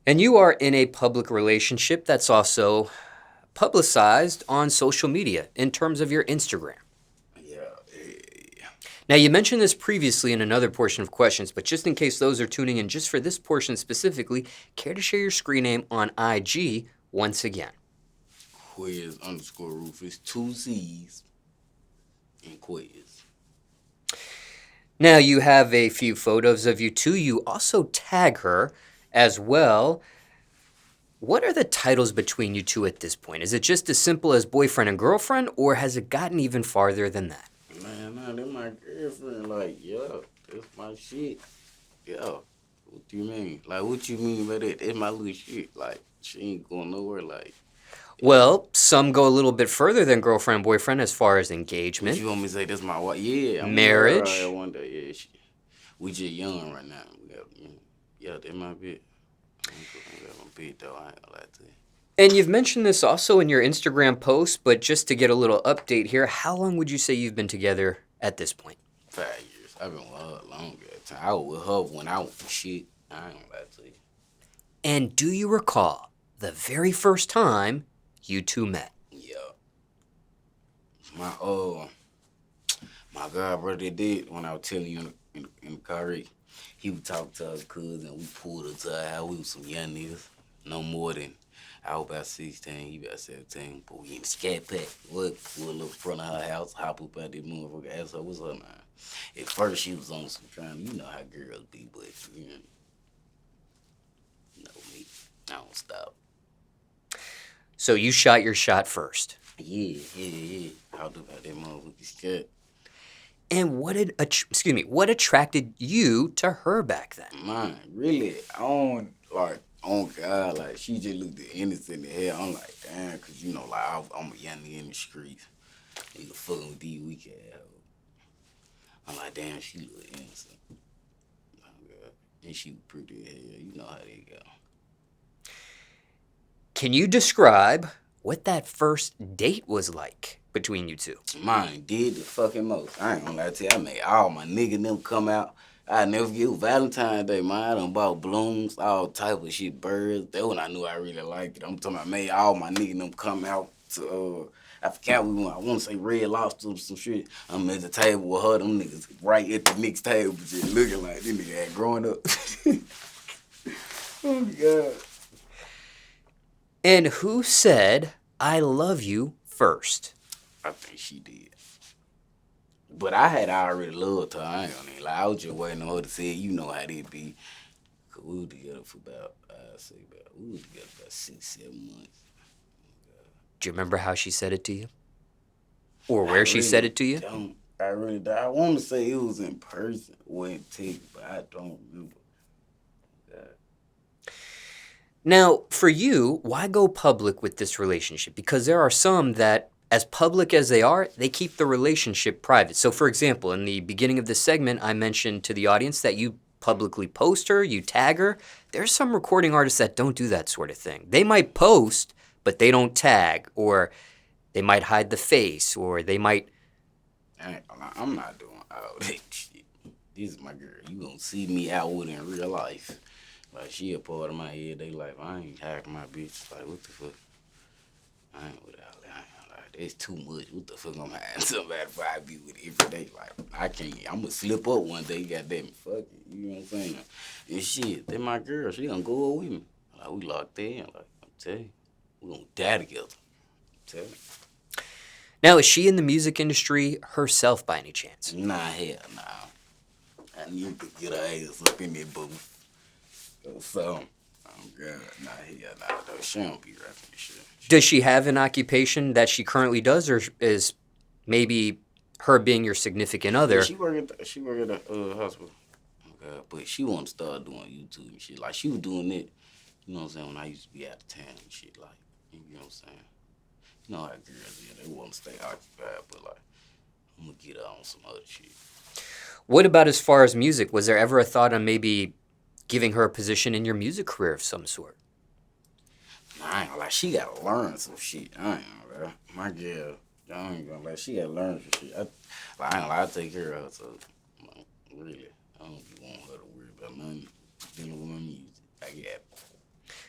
And you are in a public relationship that's also publicized on social media in terms of your Instagram. Yeah. Now, you mentioned this previously in another portion of questions, but just in case those are tuning in just for this portion specifically, care to share your screen name on IG once again? Quezz_Ruthless, 2 Z's and Quezz. Now, you have a few photos of you two. You also tag her as well. What are the titles between you two at this point? Is it just as simple as boyfriend and girlfriend, or has it gotten even farther than that? Man, nah, that my girlfriend. Like, yeah, that's my shit. Yeah. What do you mean? Like, what you mean by that? That's my little shit. Like, she ain't going nowhere. Like, Well, some go a little bit further than girlfriend, boyfriend as far as what engagement, you want me to say? That's my wife. Yeah, I'm marriage. married one day. Yeah, we just young right now. Yeah, that my bit. I ain't got my bit though. I ain't gonna lie to you. And you've mentioned this also in your Instagram post, but just to get a little update here, how long would you say you've been together at this point? 5 years. I've been with her longer. I was with her when I was for shit. I ain't gonna lie to you. And do you recall the very first time you two met? Yeah. My god brother did when I was telling you in the car. He would talk to her cousin. We pulled her to her house. We was some young niggas. No more than, I was about 16, he about 17. But we in the scat pack. What? Pull up in front of her house, hop up out that motherfucker, ask her, what's up, man? At first, she was on some trying, you know how girls be, but you know me. I don't stop. So you shot your shot first. Yeah. Hopped up out that motherfucker scat. And what attracted you to her back then? Man, really, on God, like, she just looked innocent as hell. I'm like, damn, cause you know, like, I'm a young nigga in the streets. Nigga fucking with these weak ass hoes. I'm like, damn, she look innocent. Oh, God. And she was pretty as hell. You know how they go. Can you describe what that first date was like between you two? Mine did the fucking most. I ain't gonna lie to you. I made all my niggas them come out. I never forget, it was Valentine's Day, man. I done bought balloons, all type of shit, birds. That when I knew I really liked it. I'm talking about I made all my niggas them come out to, I forgot we went, I want to say Red Lobster or some shit. I'm at the table with her, them niggas right at the next table, just looking like this nigga had growing up. Oh, God. And who said, I love you first? I think she did. But I had already loved her. I ain't gonna lie. I was just waiting on her to say, you know how they be. Cause we were together for about, we were together about 6-7 months. Do you remember how she said it to you? Or where she said it to you? I really don't. I want to say it was in person or in text, but I don't remember. Now, for you, why go public with this relationship? Because there are some that, as public as they are, they keep the relationship private. So, for example, in the beginning of this segment, I mentioned to the audience that you publicly post her, you tag her. There's some recording artists that don't do that sort of thing. They might post, but they don't tag, or they might hide the face, or they might... I'm not doing all that shit. This is my girl. You gonna see me out with her in real life. Like, she a part of my everyday life. I ain't hacking my bitch. Like, what the fuck? I ain't with all that. I ain't gonna lie. That's too much. What the fuck I'm hiding somebody if I be with it every day? Like, I can't. I'm gonna slip up one day, goddamn it. Fuck it. You know what I'm saying? And shit, that my girl. She gonna go with me. Like, we locked in. Like, I'm telling you. We gonna die together. I'm telling you. Now, is she in the music industry herself by any chance? Nah, hell nah. I need to get her ass up in that booth. So, God, nah, hell nah, though. She don't be rapping this shit. Does she have an occupation that she currently does, or is maybe her being your significant other? Yeah, she work at the hospital. Okay, but she want to start doing YouTube and shit. Like, she was doing it, you know what I'm saying, when I used to be out of town and shit. Like, you know what I'm saying? You know how girls, yeah, they want to stay occupied, but like, I'm gonna get her on some other shit. What about as far as music? Was there ever a thought on maybe giving her a position in your music career of some sort? Nah, I ain't gonna lie, she gotta learn some shit. I ain't gonna lie. My girl, I ain't gonna lie, she gotta learn some shit. I ain't gonna lie, I take care of her, so, like, really, I don't be wanting her to worry about nothing dealing with my music. I get it.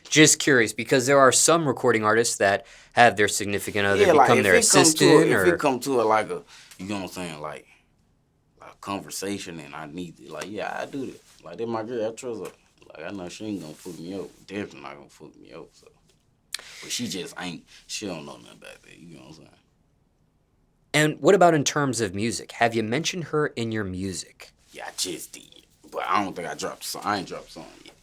Just curious, because there are some recording artists that have their significant other become their assistant, if it come to it like a, you know what I'm saying, like a conversation, and I need it, like, yeah, I do that. Like, that my girl, I trust her. Like, I know she ain't gonna fuck me up. Definitely not gonna fuck me up, so. But she just ain't, she don't know nothing about that, you know what I'm saying? And what about in terms of music? Have you mentioned her in your music? Yeah, I just did. But I don't think I dropped a song. I ain't dropped a song yet.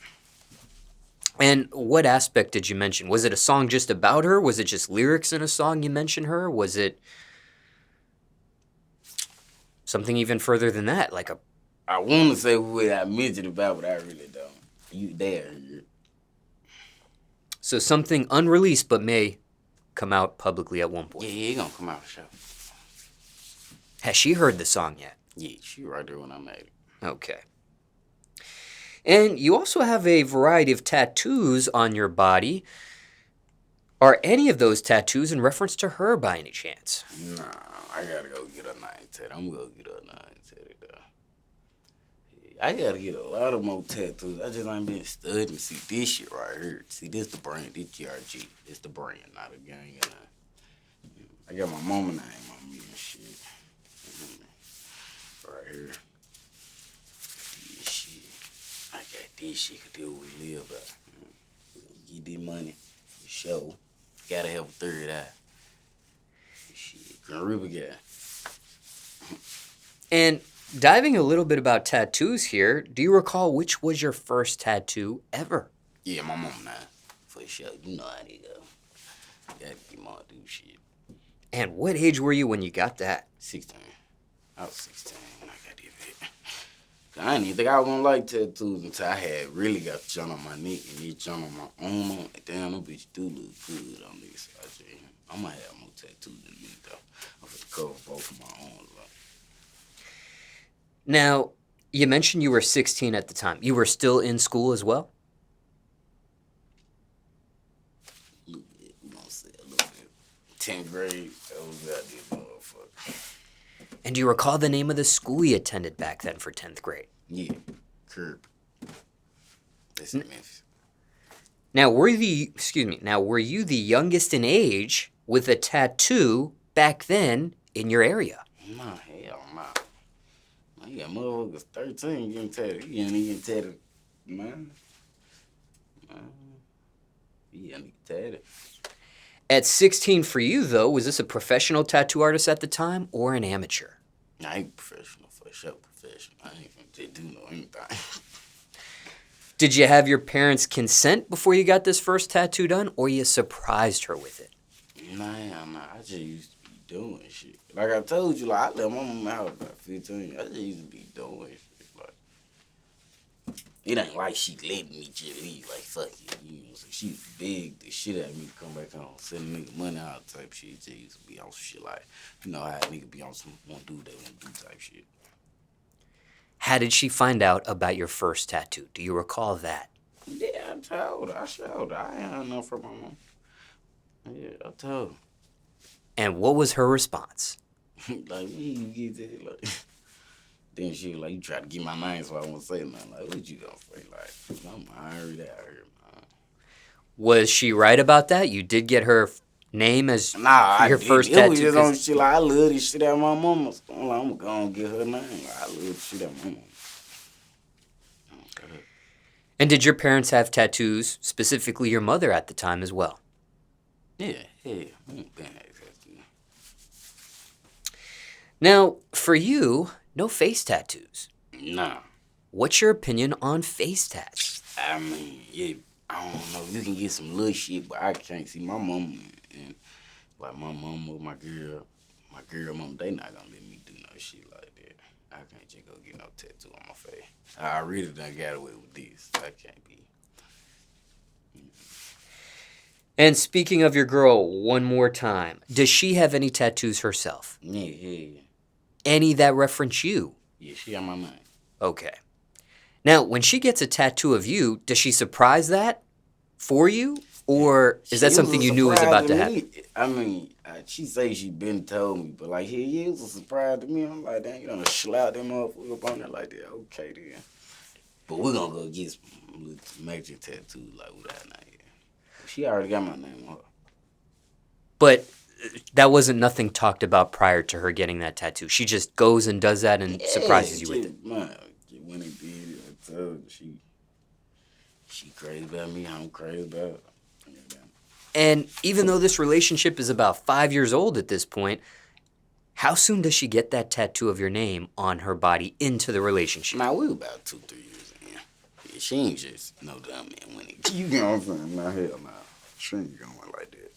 And what aspect did you mention? Was it a song just about her? Was it just lyrics in a song you mentioned her? Was it something even further than that? Like a... I want to say what I mentioned about, but I really don't. You there. So something unreleased but may come out publicly at one point. Yeah, it gonna come out for sure. Has she heard the song yet? Yeah, she right there when I made it. Okay. And you also have a variety of tattoos on your body. Are any of those tattoos in reference to her by any chance? Nah, I gotta go get a 9 tattoo. I'm gonna get a 9 tattoo, though. Yeah, I gotta get a lot of more tattoos. I just ain't been studying. See, this shit right here. See, this the brand. This GRG. This the brand, not a gang. I got my mama name on me and shit. Right here. Yeah, shit. this shit could do what we live by. Get this money, for sure. Gotta have a third eye. Shit, Grand River guy. And diving a little bit about tattoos here, do you recall which was your first tattoo ever? Yeah, my mom now. For sure. You know how they go. Gotta get my do shit. And what age were you when you got that? 16. I was 16 when I got this bit. I didn't even think I was gonna like tattoos until I had really got the joint on my neck and this joint on my arm. I'm like, damn, them bitch do look good on this. I said, I'm gonna have more tattoos than me though. I'm gonna cover both of my arms. Now, you mentioned you were 16 at the time. You were still in school as well? A little bit, we gonna say a little bit. 10th grade, I was out there, motherfucker. And do you recall the name of the school you attended back then for 10th grade? Yeah, Curb. That's in Memphis. Now, were you the youngest in age with a tattoo back then in your area? Nah, hell nah. Man, you got motherfuckers 13 getting tatted. You ain't even tatted, man. You ain't tatted. At 16 for you, though, was this a professional tattoo artist at the time or an amateur? I ain't professional, for sure professional. I ain't gonna just do no anything. Did you have your parents' consent before you got this first tattoo done, or you surprised her with it? Nah, I just used to be doing shit. Like I told you, like, I left my mama out about 15. I just used to be doing shit. Like, it ain't like she let me just leave. Like, fuck it. You know, so she begged the shit out of me to come back home, send a nigga money out type shit. Just used to be on some shit like, you know how a nigga be on some won't do that, won't do type shit. How did she find out about your first tattoo? Do you recall that? Yeah, I told her. I showed her. I ain't had enough from my mom. Yeah, I told her. And what was her response? Like, when you get that? Like, then she was like, you try to get my name so I won't say nothing. Like, what you gonna say? Like, I heard that out here, man. Was she right about that? You did get her name as your first It tattoo? was just on shit like, I love this shit out of my mama. So I'm like, I'm gonna get her name. Like, I love this shit out of my mama. Okay. And did your parents have tattoos, specifically your mother at the time as well? Yeah. I ain't been at tattoo. Now, for you, no face tattoos. Nah. What's your opinion on face tats? I mean, yeah, I don't know. You can get some little shit, but I can't see my mama and like my mama, my girl mama, they not gonna let me do no shit like that. I can't just go get no tattoo on my face. I really done got away with this. I can't be. And speaking of your girl, one more time, does she have any tattoos herself? Yeah. Any that reference you? Yeah, she got my name. Okay. Now, when she gets a tattoo of you, does she surprise that for you? Or is that something you knew was about to happen? I mean, she say she been told me, but like, yeah, it was a surprise to me. I'm like, damn, you done slout them motherfucker up on there like that. Okay, then. But we're gonna go get some major tattoos like with that name. She already got my name on her. But that wasn't nothing talked about prior to her getting that tattoo. She just goes and does that and surprises you with it. Man, when he did it, I told her she crazy about me, I'm crazy about her. And even though this relationship is about 5 years old at this point, how soon does she get that tattoo of your name on her body into the relationship? Now, we were about 2-3 years in. Yeah, she ain't just no dumb man when it. You know what I'm saying? Nah, hell nah. She ain't going like that.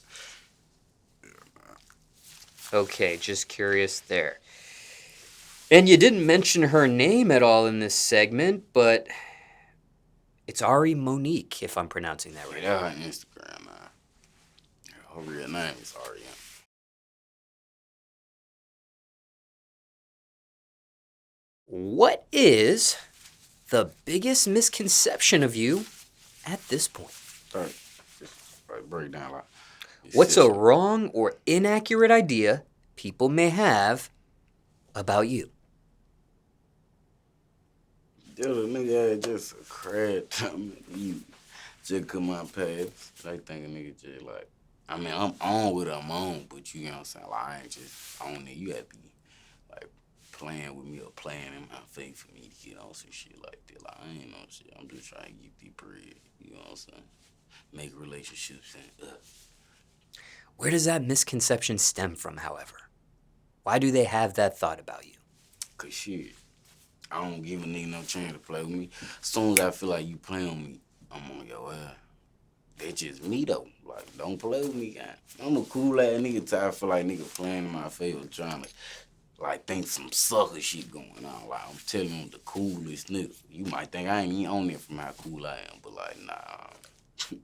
Okay, just curious there. And you didn't mention her name at all in this segment, but it's Monique, if I'm pronouncing that right. Yeah, that's her Instagram now. Her real name is Ariana. What is the biggest misconception of you at this point? Like break down like. What's a wrong or inaccurate idea people may have about you? Dude, a nigga had just a crap time. You just come out past. They think a nigga just like, I mean, I'm on with it, I'm on, but you know what I'm saying? Like, I ain't just on it. You gotta be, like, playing with me or playing in my face for me to get on some shit like that. Like, I ain't on shit. I'm just trying to get the bread. You know what I'm saying? Make relationships and Where does that misconception stem from, however? Why do they have that thought about you? Cause shit, I don't give a nigga no chance to play with me. As soon as I feel like you playing with me, I'm on your ass. That's just me though. Like, don't play with me, guy. I'm a cool ass nigga till I feel like nigga playing in my face or trying to like think some sucker shit going on. Like, I'm telling you, I'm the coolest nigga. You might think I ain't even on it from how cool I am, but like, nah.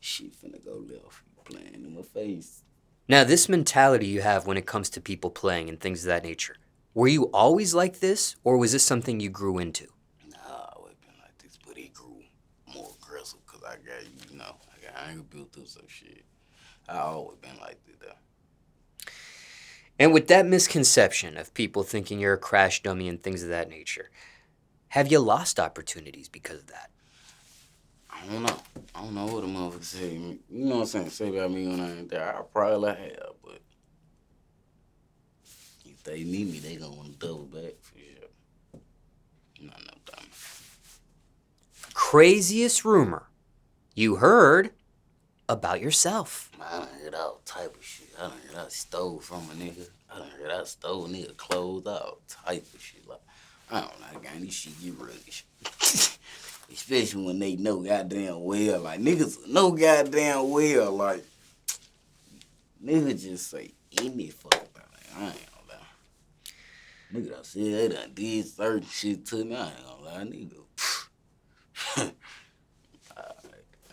Shit finna go left. You playing in my face. Now, this mentality you have when it comes to people playing and things of that nature, were you always like this, or was this something you grew into? Nah, I always been like this, but it grew more aggressive because I got, you know, I got anger built up some shit. I always been like this, though. And with that misconception of people thinking you're a crash dummy and things of that nature, have you lost opportunities because of that? I don't know. I don't know what a motherfucker say. You know what I'm saying? Say about me when I ain't there. I probably have, but if they need me, they gonna want to double back for sure. Not no dummy. Craziest rumor you heard about yourself? I done heard all type of shit. I done heard I stole from a nigga. I done heard I stole nigga clothes, all type of shit. Like, I don't know, gang, this shit get ruggish. Especially when they know goddamn well. Like, niggas know goddamn well. Like, niggas just say any fucking thing. I ain't gonna lie. Nigga done said they done did certain shit to me. I ain't gonna lie, nigga.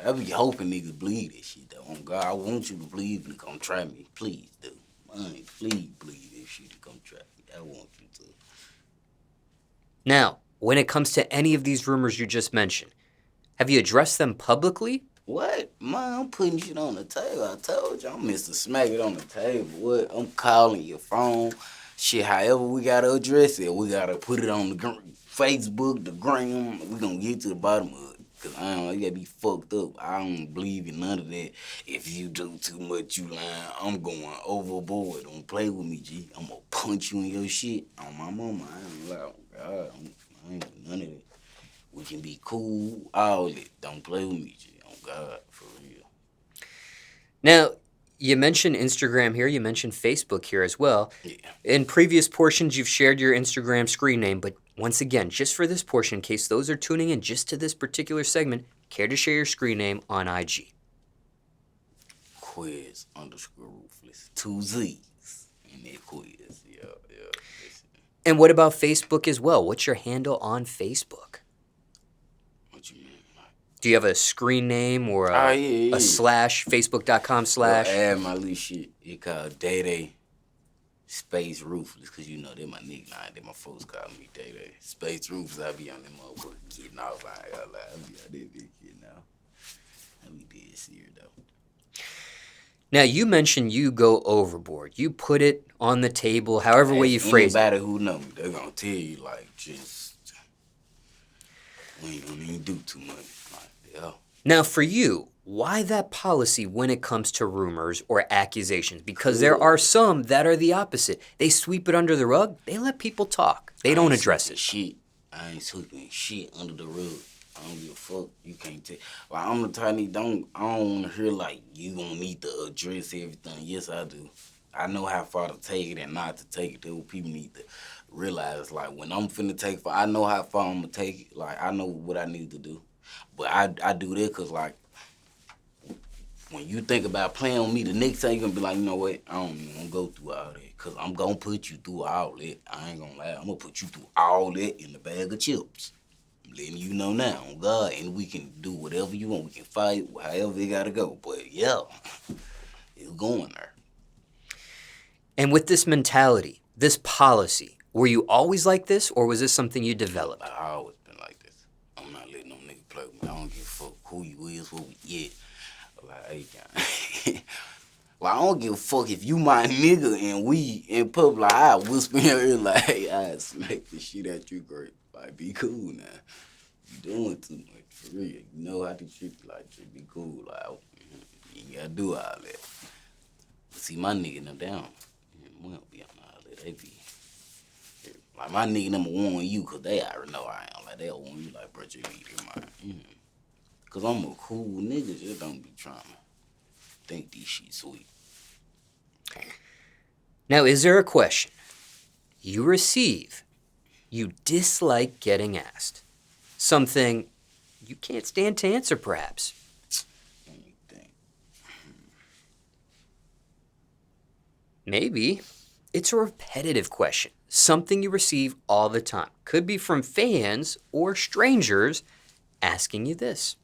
I be hoping niggas believe this shit, though. On God, I want you to believe and come try me. Please do. Please believe this shit and come try me. I want you to. Now, when it comes to any of these rumors you just mentioned, have you addressed them publicly? What? Man, I'm putting shit on the table. I told you, I'm Mr. Smack It on the table. What? I'm calling your phone. Shit, however we gotta address it, we gotta put it on the Facebook, the gram. We gonna get to the bottom of it. Cause I don't know, you gotta be fucked up. I don't believe in none of that. If you do too much, you lying. I'm going overboard. Don't play with me, G. I'm gonna punch you in your shit. On my mama, I ain't lying. God, I ain't with none of that. We can be cool, all that. Don't play with me, G. On God, for real. Now, you mentioned Instagram here, you mentioned Facebook here as well. Yeah. In previous portions, you've shared your Instagram screen name, but once again, just for this portion, in case those are tuning in just to this particular segment, care to share your screen name on IG? Quezz _Ruthless. 2 Z's. And that Quezz. Yeah. And what about Facebook as well? What's your handle on Facebook? What you mean? Like, Do you have a screen name or a slash, facebook.com/? Add my little shit. It called Day Space Ruthless, because you know they're my nickname. They my folks call me Day Space Ruthless. I be on them motherfuckers getting off. I ain't gonna lie. I be out there big getting off. I be dead serious though. Now, you mentioned you go overboard. You put it on the table, however way you phrase it. Anybody who know me, they're gonna tell you, like, just, we ain't gonna even do too much. Like, yeah. Now, for you, why that policy when it comes to rumors or accusations? Because there are some that are the opposite. They sweep it under the rug. They let people talk. They don't address it. Shit. I ain't sweeping shit under the rug. I don't give a fuck. You can't tell. Like, I'm the type of nigga, I don't want to hear, like, you gonna need to address everything. Yes, I do. I know how far to take it and not to take it. Though people need to realize, like, when I'm finna take it, I know how far I'm gonna take it. Like, I know what I need to do. But I do that because, like, when you think about playing on me, the next time you're gonna be like, you know what? I don't even wanna go through all that. Because I'm gonna put you through all that. I ain't gonna lie. I'm gonna put you through all that in the bag of chips. I'm letting you know now, on God, and we can do whatever you want. We can fight, however it gotta go. But yeah, it's going there. And with this mentality, this policy, were you always like this, or was this something you developed? I always been like this. I'm not letting no nigga play with me. I don't give a fuck who you is, what we at. Like, hey, like, I don't give a fuck if you my nigga and we in public. Like, I whisper in your ear like, hey, I smack the shit at you, great. Like, be cool now. You doing too much, for real. You know how to treat you, like, just be cool. Like, you ain't gotta do all that. But see, my nigga, them down. We don't be on all that. They be Like, my nigga number one you, because they already know I am. Like, they'll want you like, bro, you need it, man. Because I'm a cool nigga. Just don't be trying to think these shit sweet. Now, is there a question you receive you dislike getting asked? Something you can't stand to answer, perhaps? Let me think. Maybe it's a repetitive question, something you receive all the time. Could be from fans or strangers asking you this.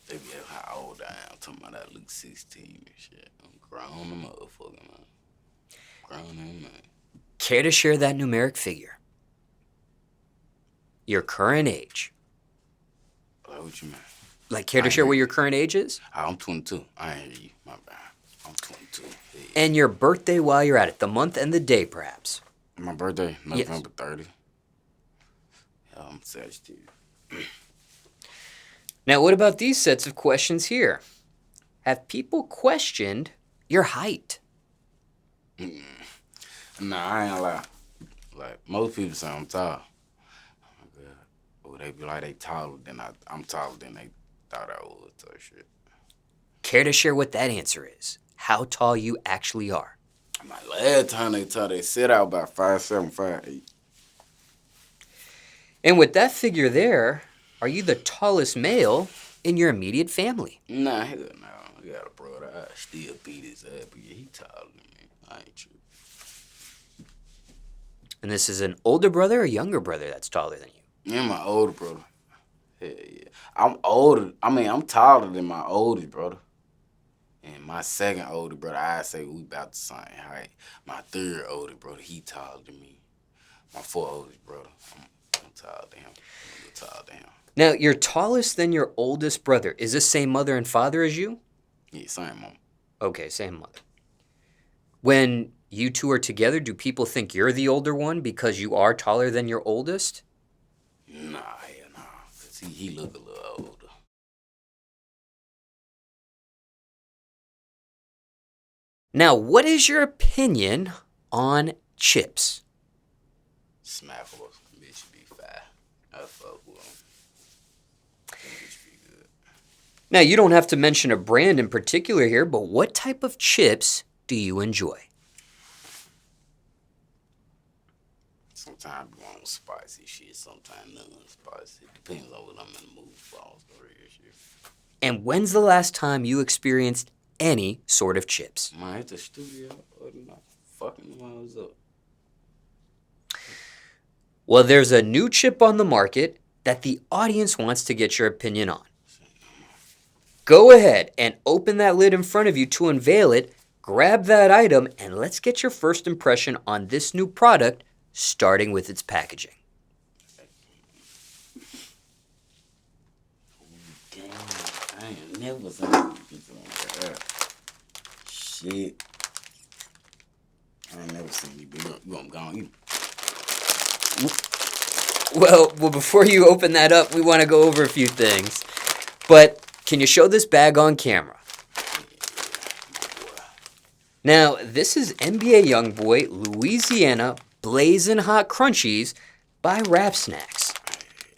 They be like, how old I am. Talking about I look 16 and shit. I'm grown, motherfucker, man. Grown, man. Care to share that numeric figure? Your current age? Like, what you mean? Like, care to share what your current age is? I'm 22. I ain't hear you. My bad. I'm 22. Yeah. And your birthday while you're at it, the month and the day, perhaps. My birthday, November 30. Yeah, I'm Sagittarius. Now, what about these sets of questions here? Have people questioned your height? Nah, I ain't gonna lie. Like, most people say I'm tall. Oh, my God. Or they be like, they taller than I'm taller than they thought I was, so shit. Care to share what that answer is? How tall you actually are? My last time they said I was about 5'7", 5'8". And with that figure there, are you the tallest male in your immediate family? Nah, hell no. I got a brother. I still beat his ass, but yeah, he taller than me. I ain't true. And this is an older brother or younger brother that's taller than you? Yeah, my older brother. Hell yeah. I'm older. I mean, I'm taller than my oldest brother. And my second older brother, I say we about the same height. My third older brother, he taller than me. My fourth oldest brother, I'm taller than him. I'm a little taller than him. Now, you're tallest than your oldest brother. Is this same mother and father as you? Yeah, same mom. Okay, same mother. When you two are together, do people think you're the older one because you are taller than your oldest? Nah, hell nah. Because he look a little older. Now, what is your opinion on chips? Smackable. Bitch be fire. I fuck with him. Bitch be good. Now, you don't have to mention a brand in particular here, but what type of chips do you enjoy? Sometimes I want spicy shit, sometimes non-spicy. Depends on what I'm in the mood for. The real shit. And when's the last time you experienced any sort of chips? Man, I hit the studio other night. Fucking miles up. Well, there's a new chip on the market that the audience wants to get your opinion on. Go ahead and open that lid in front of you to unveil it, grab that item, and let's get your first impression on this new product, starting with its packaging. Damn, I ain't never seen these on that. Shit. I ain't never seen these, but you gonna go on you. Well, before you open that up, we want to go over a few things. But can you show this bag on camera? Now, this is NBA YoungBoy Louisiana Blazing Hot Crunchies by Rap Snacks.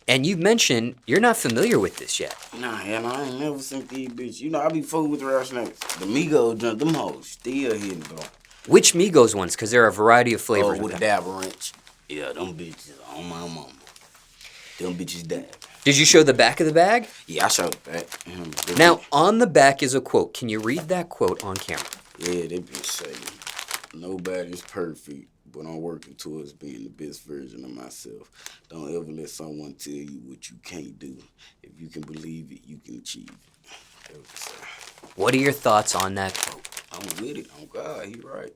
And you've mentioned you're not familiar with this yet. Nah, hell, I ain't never seen these bitches. You know, I be fucking with the Rap Snacks. The Migos jump, them hoes still hitting, bro. Which Migos ones? Because there are a variety of flavors. Oh, with a dab wrench. Yeah, them bitches on my mama. Them bitches dab. Did you show the back of the bag? Yeah, I showed the back. Now, on the back is a quote. Can you read that quote on camera? Yeah, they bitch say, nobody's perfect, but I'm working towards being the best version of myself. Don't ever let someone tell you what you can't do. If you can believe it, you can achieve it. That's what they say. What are your thoughts on that quote? I'm with it. Oh, God, he right.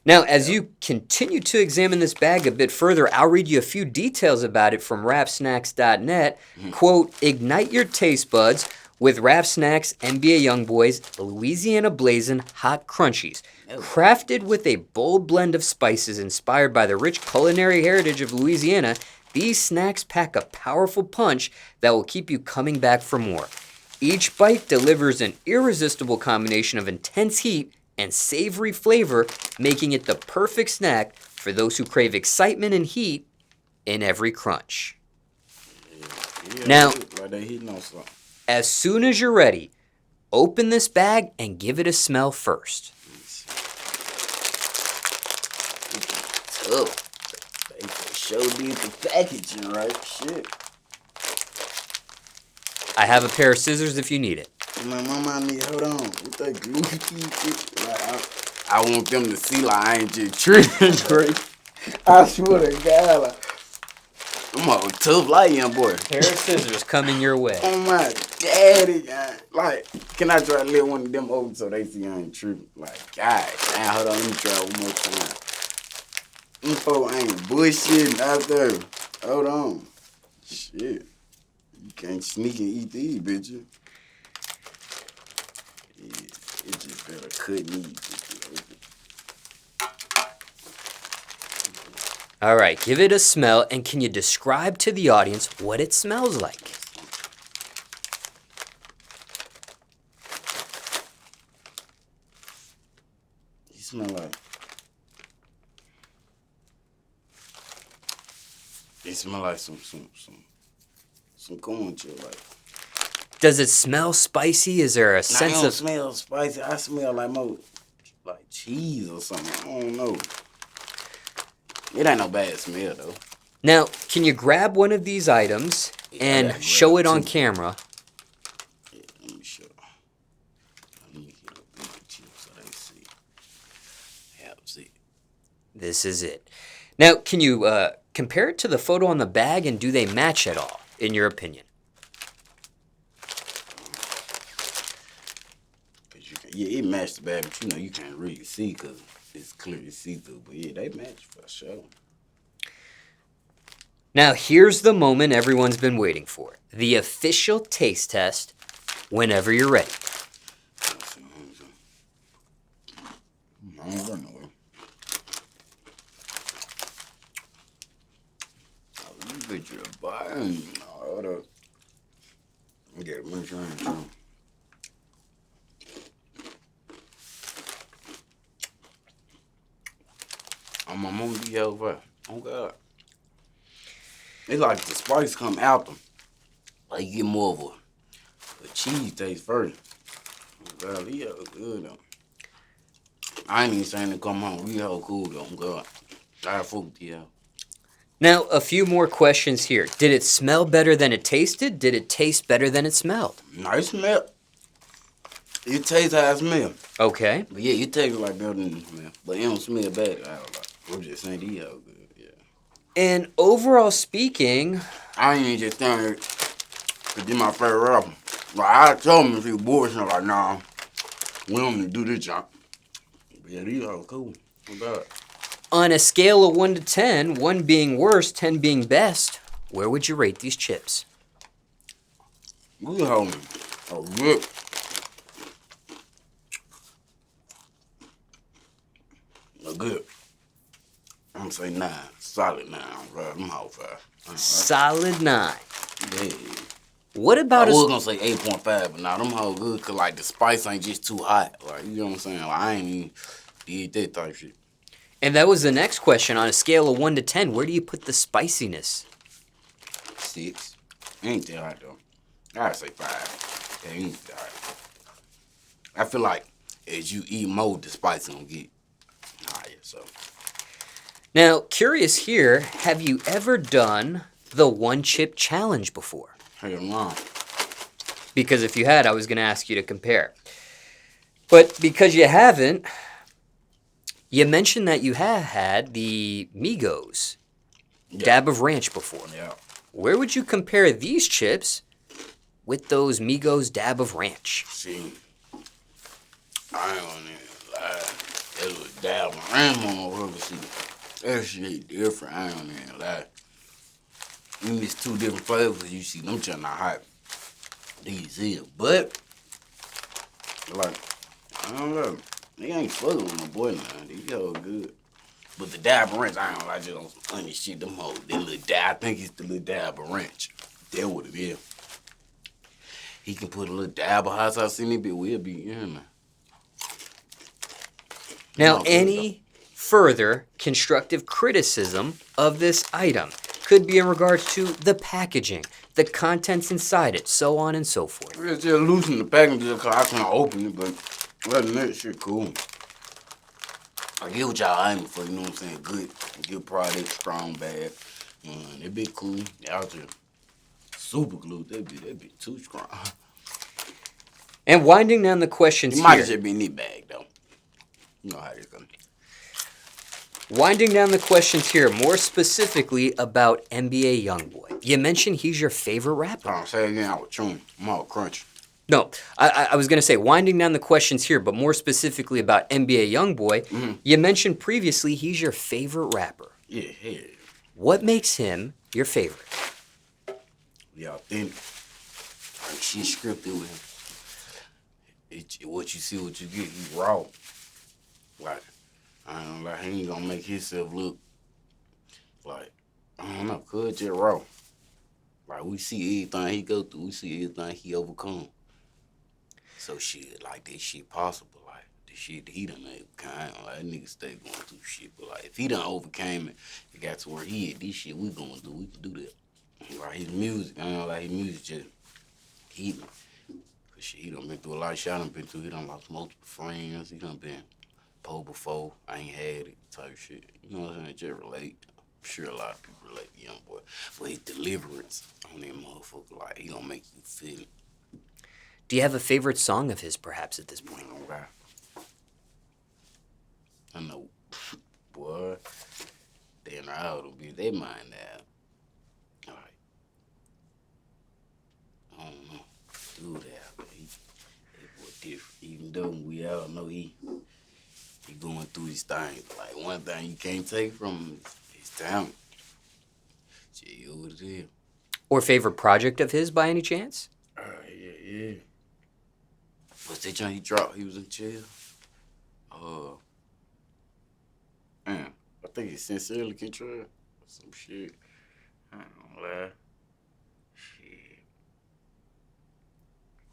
Now, as you continue to examine this bag a bit further, I'll read you a few details about it from rapsnacks.net. Quote, ignite your taste buds with Rap Snacks NBA YoungBoy's Louisiana Blazing Hot Crunchies. Crafted with a bold blend of spices inspired by the rich culinary heritage of Louisiana, these snacks pack a powerful punch that will keep you coming back for more. Each bite delivers an irresistible combination of intense heat and savory flavor, making it the perfect snack for those who crave excitement and heat in every crunch. Yeah, Now, like they hitting on something. As soon as you're ready, open this bag and give it a smell first. Oh, they for sure did the packaging right. Shit. I have a pair of scissors if you need it. My mama need, hold on, with that glue shit. Like, I want them to see like I ain't just tripping, great. I swear to God, like, I'm all tough like YoungBoy. Pair of scissors coming your way. Oh my daddy, God. Like, can I try to lift one of them over so they see I ain't tripping? Like, God, damn, hold on, let me try one more time. Them folks ain't bullshitting out there. Hold on. Shit. You can't sneak and eat these, bitches. Yeah, it just better cut these. All right, give it a smell, and can you describe to the audience what it smells like? You smell like... It smell like some corn chill, like... Does it smell spicy? Is there a sense I don't of... smell spicy. I smell like more like cheese or something. I don't know. It ain't no bad smell though. Now, can you grab one of these items and show it on camera? Yeah, let me show. Let me get a bigger chip so they see. Yeah, see. This is it. Now, can you compare it to the photo on the bag, and do they match at all, in your opinion? Yeah, it matched the bag, but you know you can't really see because it's clearly see-through. But yeah, they match for sure. Now, here's the moment everyone's been waiting for. The official taste test, whenever you're ready. I don't run nowhere. Oh, you bitch, you're a buying. Hold up. Let me get it. Let me try and try. On my mom be over. Oh God. It's like the spice come out them. Like you get more of a cheese taste first. Oh God, these hoes good though. I ain't even saying to come home. These hoes cool though. Oh God. I fuck with these hoes. Now, a few more questions here. Did it smell better than it tasted? Did it taste better than it smelled? Nice smell. It tastes how it smell. Okay. But yeah, it tastes like better than it smell. But it don't smell bad. I'm just saying these hoes good. Yeah. And overall speaking, I ain't just saying to do my favorite rapper. Like, I told him if he was bullshit, like, nah, we don't need to do this job. But yeah, these are cool. Oh God. on a scale of 1 to 10, 1 being worst, 10 being best, where would you rate these chips? We hold a rip. A good. I'm gonna say 9. Solid 9, bro. I'm hot 5. Solid 9. Yeah. What about I was gonna say 8.5, but nah, them hoes good cause like the spice ain't just too hot. Like, you know what I'm saying? Like, I ain't even did that type shit. And that was the next question. On a scale of 1 to 10, where do you put the spiciness? 6. Ain't that hot though. I'd say 5. Yeah, ain't that hot. I feel like as you eat more, the spice gonna get higher. So. Now, curious here, have you ever done the one chip challenge before? Hell no. Because if you had, I was going to ask you to compare. But because you haven't, you mentioned that you have had the Migos dab of ranch before. Yeah. Where would you compare these chips with those Migos dab of ranch? See, I ain't gonna even lie. That was dab of ranch on the rubber seat. That shit different. I ain't gonna even lie. You mix 2 different flavors, you see them just not hot. These here, but like I don't know. They ain't fucking with my boy now. These hoes good. But the dab of ranch, I ain't gonna lie, just on some honey shit. Them hoes, that little dab. I think it's the little dab of ranch. That what it is. He can put a little dab of hot sauce in it, but we'll be in there. Now, No, good, any further constructive criticism of this item could be in regards to the packaging, the contents inside it, so on and so forth. It's just loosen the package because I can't open it, but other than that, shit cool. I get what y'all aiming for, you know what I'm saying? Good product, strong bag. That be cool. Y'all just super glued. That be too strong. And winding down the questions It might here. just be in this bag, though. You know how this goes. Winding down the questions here, more specifically about NBA YoungBoy. You mentioned he's your favorite rapper. Hold on, say it again. I was chewing. I'm all crunchy. No, I was going to say, winding down the questions here, but more specifically about NBA YoungBoy, you mentioned previously he's your favorite rapper. Yeah. What makes him your favorite? We authentic. Like, shit scripted with him. What you see, what you get. He raw. Like, I don't know, like, he ain't gonna make himself look like, I don't know, cuz just raw. Like, we see everything he go through. We see everything he overcome. So shit, like, this shit possible. Like, the shit he done overcame. Like, that nigga stay going through shit. But, like, if he done overcame it, it got to where he at, this shit we gonna do, we can do that. Like, his music, I don't know, like, his music just hit me. Cause shit, he done been through a lot of shit I done been through. He done lost multiple friends. He done been poor before. I ain't had it type shit. You know what I'm saying? Just relate. I'm sure a lot of people relate to YoungBoy. But his deliverance on that motherfucker, like, he gonna make you feel it. Do you have a favorite song of his, perhaps, at this point? Right. I know, boy, they in out will be their mind now. All right. I don't know. Do that, but that boy different. Even though we all know he going through his things. Like, one thing you can't take from him is his talent. Shit, what it is. Or favorite project of his, by any chance? Yeah. What's that joint he dropped? He was in jail. Man, I think it's Sincerely Control. Some shit. I don't lie. Shit.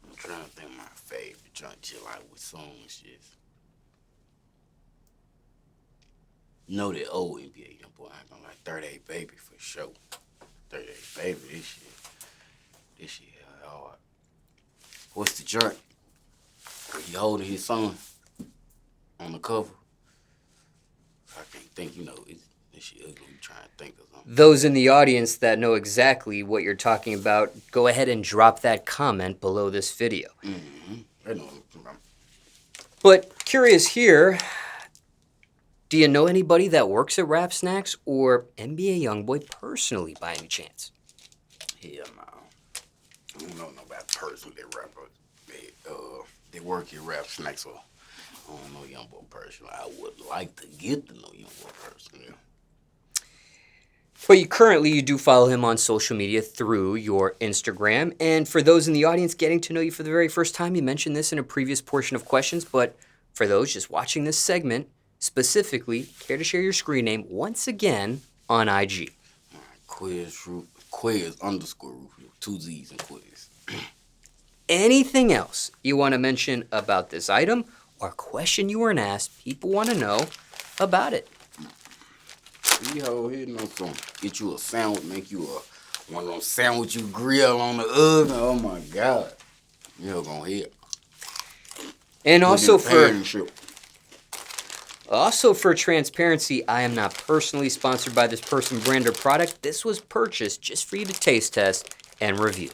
I'm trying to think of my favorite joint, chill out with songs, shit. You know that old NBA YoungBoy, I ain't gonna like 38 Baby for sure. 38 Baby, this shit hard. What's the joint? He holding his son on the cover. I can't think, you know, this shit ugly. I'm trying to think of something. Those in the audience that know exactly what you're talking about, go ahead and drop that comment below this video. I know. But curious here, do you know anybody that works at Rap Snacks or NBA YoungBoy personally, by any chance? Hell no. I don't know nobody personally that rap. They work at Rap Snacks, so I don't know YoungBoy personally. I would like to get to know YoungBoy personally. But you do follow him on social media through your Instagram. And for those in the audience getting to know you for the very first time, you mentioned this in a previous portion of questions, but for those just watching this segment, specifically, care to share your screen name once again on IG? Quezz underscore, 2 Z's and Quezz. Anything else you want to mention about this item or question you weren't asked, people want to know about it? You hold here, no something. Get you a sandwich, make you one of them sandwich you grill on the oven. Oh my God. You're gonna hit. And also for transparency, I am not personally sponsored by this person, brand, or product. This was purchased just for you to taste test and review.